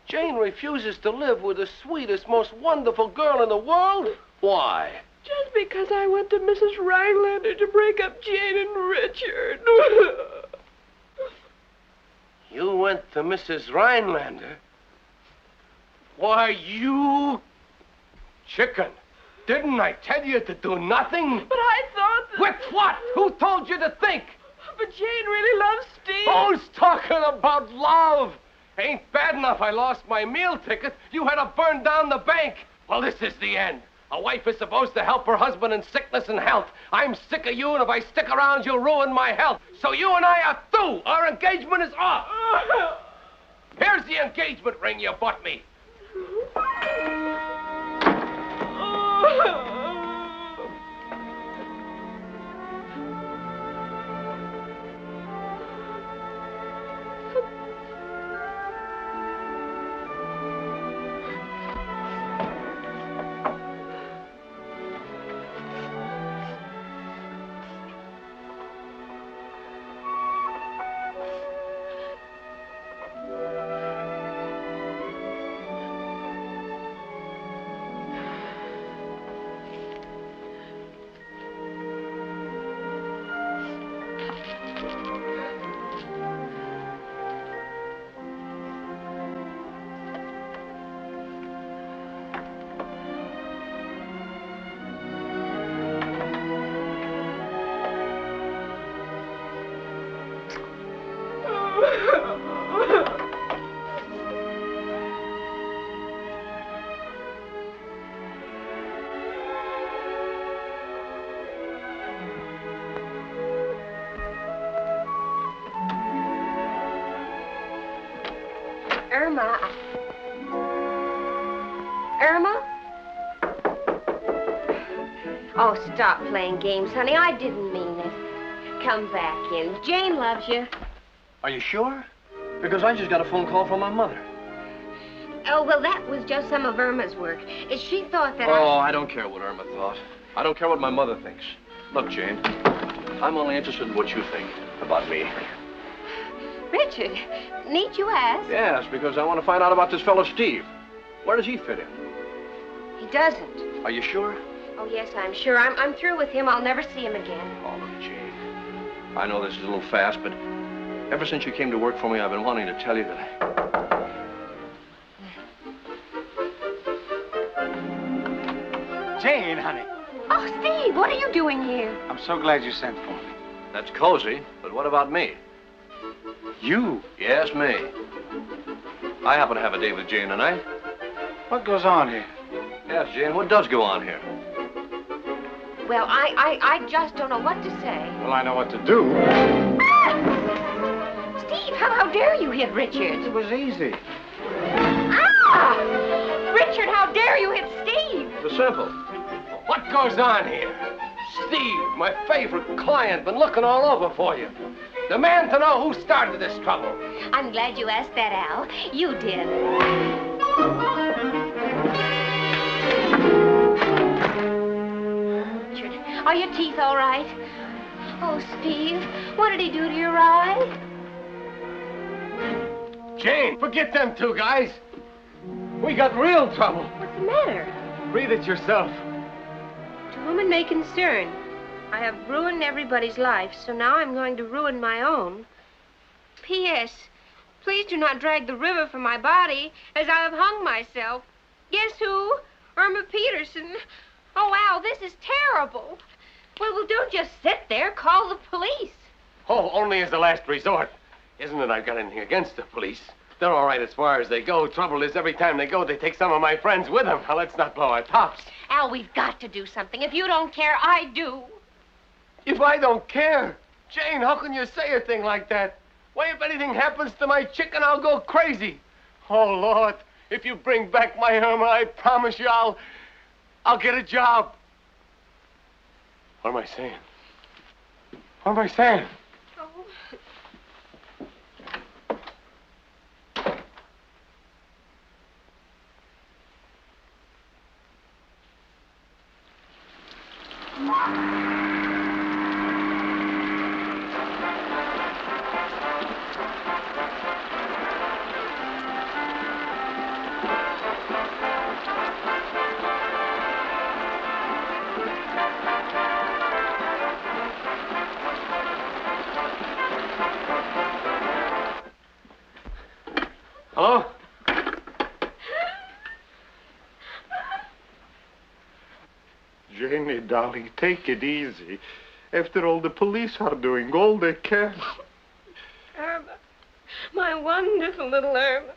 Jane refuses to live with the sweetest, most wonderful girl in the world? Why? Just because I went to Mrs. Rhinelander to break up Jane and Richard. You went to Mrs. Rhinelander? Why, you... Chicken, didn't I tell you to do nothing? But I thought that... With what? Who told you to think? But Jane really loves Steve. Who's talking about love? Ain't bad enough I lost my meal ticket. You had to burn down the bank. Well, this is the end. A wife is supposed to help her husband in sickness and health. I'm sick of you, and if I stick around, you'll ruin my health. So you and I are through. Our engagement is off. Here's the engagement ring you bought me. Irma. Irma? Oh, stop playing games, honey. I didn't mean it. Come back in. Jane loves you. Are you sure? Because I just got a phone call from my mother. Oh, well, that was just some of Irma's work. She thought that I don't care what Irma thought. I don't care what my mother thinks. Look, Jane, I'm only interested in what you think about me. Richard, need you ask? Yes, because I want to find out about this fellow Steve. Where does he fit in? He doesn't. Are you sure? Oh, yes, I'm sure. I'm through with him. I'll never see him again. Oh, look, Jane. I know this is a little fast, but ever since you came to work for me, I've been wanting to tell you that Jane, honey. Oh, Steve, what are you doing here? I'm so glad you sent for me. That's cozy, but what about me? You? Yes, me. I happen to have a date with Jane tonight. What goes on here? Yes, Jane, what does go on here? Well, I just don't know what to say. Well, I know what to do. Ah! Steve, how dare you hit Richard? It was easy. Ah! Richard, how dare you hit Steve? It's simple. What goes on here? Steve, my favorite client, been looking all over for you. Demand to know who started this trouble. I'm glad you asked that, Al. You did. Richard, are your teeth all right? Oh, Steve, what did he do to your eye? Jane, forget them two guys. We got real trouble. What's the matter? Read it yourself. To whom it may concern, I have ruined everybody's life, so now I'm going to ruin my own. P.S. Please do not drag the river from my body, as I have hung myself. Guess who? Irma Peterson. Oh, Al, this is terrible. Well, don't just sit there. Call the police. Oh, only as a last resort. Isn't it I've got anything against the police? They're all right as far as they go. Trouble is, every time they go, they take some of my friends with them. Now, let's not blow our tops. Al, we've got to do something. If you don't care, I do. If I don't care? Jane, how can you say a thing like that? Why, if anything happens to my chicken, I'll go crazy. Oh, Lord, if you bring back my Irma, I promise you I'll get a job. What am I saying? What am I saying? Hello? Janie, darling, take it easy. After all, the police are doing all they can. Irma, my wonderful little Irma.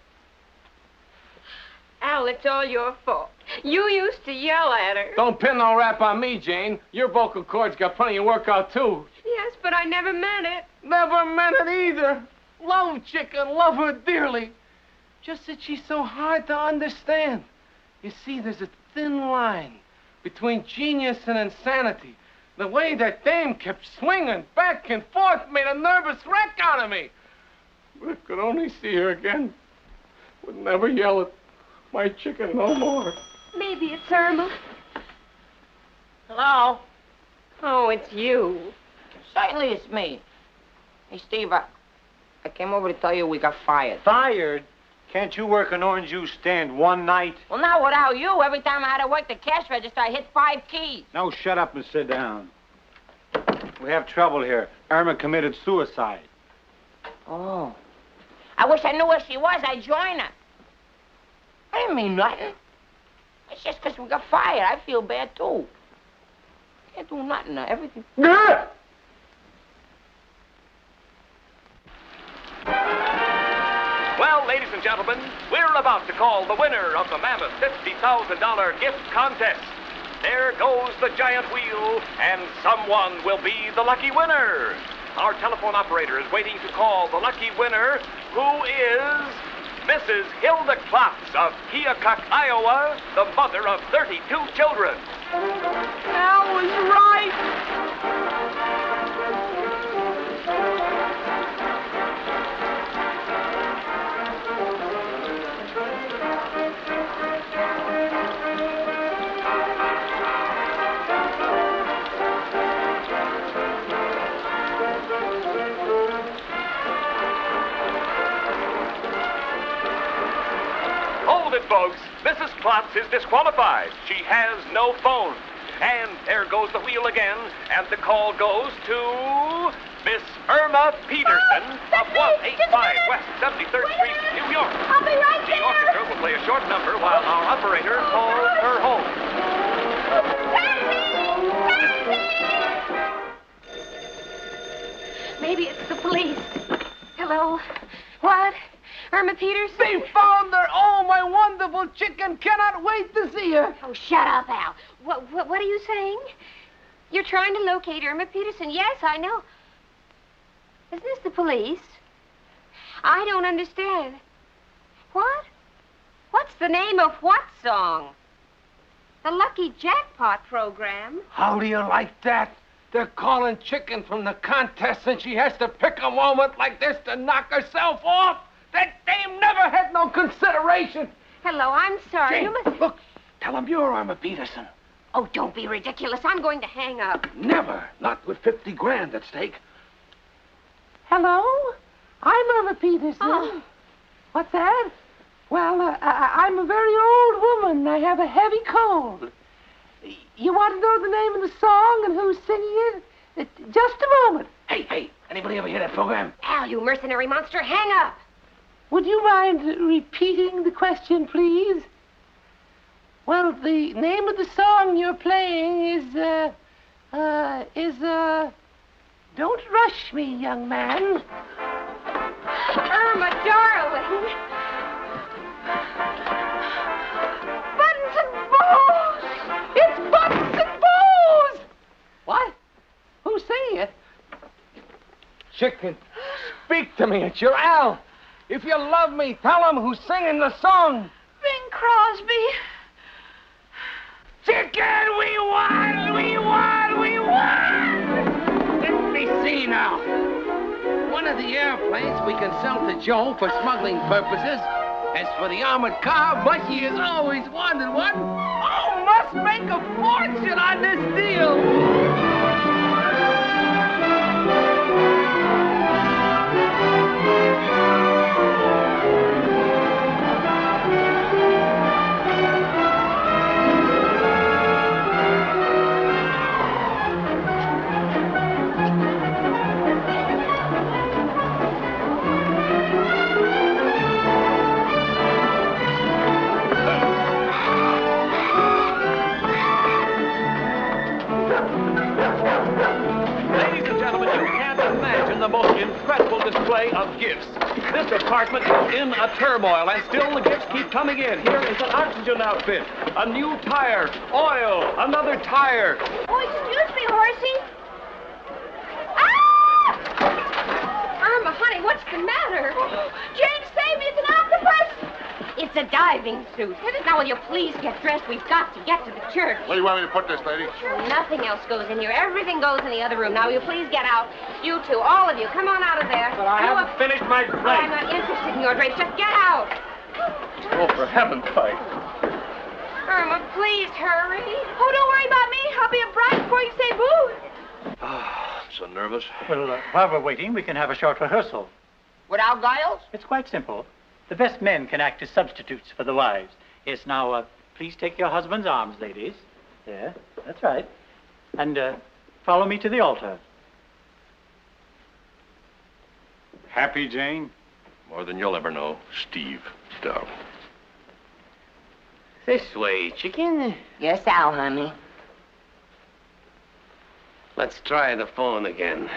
Al, it's all your fault. You used to yell at her. Don't pin no rap on me, Jane. Your vocal cords got plenty of work out, too. Yes, but I never meant it. Never meant it either. Love chicken, love her dearly. Just that she's so hard to understand. You see, there's a thin line between genius and insanity. The way that dame kept swinging back and forth made a nervous wreck out of me. But if I could only see her again, would never yell at my chicken no more. Maybe it's Irma. Hello? Oh, it's you. Certainly it's me. Hey, Steve, I came over to tell you we got fired. Fired? Can't you work an orange juice stand one night? Well, not without you. Every time I had to work the cash register, I hit 5 keys. No, shut up and sit down. We have trouble here. Irma committed suicide. Oh. I wish I knew where she was. I'd join her. I didn't mean nothing. It's just because we got fired. I feel bad, too. Can't do nothing. Everything... Well, ladies and gentlemen, we're about to call the winner of the mammoth $50,000 gift contest. There goes the giant wheel, and someone will be the lucky winner. Our telephone operator is waiting to call the lucky winner, who is Mrs. Hilda Klotz of Keokuk, Iowa, the mother of 32 children. Al was right. Hold it, folks. Mrs. Klotz is disqualified. She has no phone. And there goes the wheel again, and the call goes to Miss Irma Peterson of 185 West 73rd Street, New York. I'll be right The orchestra will play a short number while our operator calls her home. Maybe it's the police. Hello? What? Irma Peterson? They found her. Oh, my wonderful chicken. Cannot wait to see her. Oh, shut up, Al. What are you saying? You're trying to locate Irma Peterson. Yes, I know. Isn't this the police? I don't understand. What? What's the name of what song? The Lucky Jackpot program? How do you like that? They're calling chicken from the contest, and she has to pick a moment like this to knock herself off. That dame never had no consideration. Hello, I'm sorry. Jane, You must... look, tell them you're Irma Peterson. Oh, don't be ridiculous. I'm going to hang up. Never, not with 50 grand at stake. Hello? I'm Irma Peterson. Oh. What's that? Well, I'm a very old woman. I have a heavy cold. You want to know the name of the song and who's singing it? Just a moment. Hey, anybody ever hear that program? Al, you mercenary monster, hang up. Would you mind repeating the question, please? Well, the name of the song you're playing is Don't Rush Me, Young Man. Irma, darling. Buttons and bows! It's Buttons and bows! What? Who's singing it? Chicken, speak to me. It's your Al. If you love me, tell him who's singing the song. Bing Crosby. Chicken, we won! We won! We won! Let me see now. One of the airplanes we can sell to Joe for smuggling purposes. As for the armored car, Bushy has always wanted one. Oh, must make a fortune on this deal. The most incredible display of gifts. This apartment is in a turmoil, and still the gifts keep coming in. Here is an oxygen outfit, a new tire, oil, another tire. Oh, excuse me, horsey. Ah! Irma, honey, what's the matter? Jane, save me. It's an octopus. It's a diving suit. Now, will you please get dressed? We've got to get to the church. Where do you want me to put this, lady? Nothing else goes in here. Everything goes in the other room. Now, will you please get out? You two, all of you, come on out of there. But I haven't finished my I'm plate. not interested in your drapes. Just get out. Oh, for heaven's sake. Irma, please hurry. Oh, don't worry about me. I'll be a bride before you say boo. I'm so nervous. Well, while we're waiting, we can have a short rehearsal. Without Giles? It's quite simple. The best men can act as substitutes for the wives. Yes, now, please take your husband's arms, ladies. There, that's right. And follow me to the altar. Happy, Jane? More than you'll ever know, Steve. Down. This way, chicken. Yes, Al, honey. Let's try the phone again.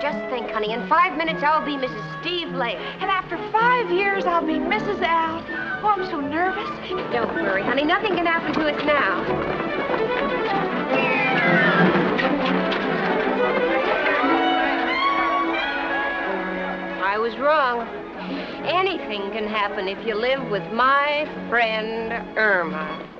Just think, honey, in 5 minutes I'll be Mrs. Steve Lake. And after 5 years, I'll be Mrs. Al. Oh, I'm so nervous. Don't worry, honey. Nothing can happen to us now. I was wrong. Anything can happen if you live with my friend Irma.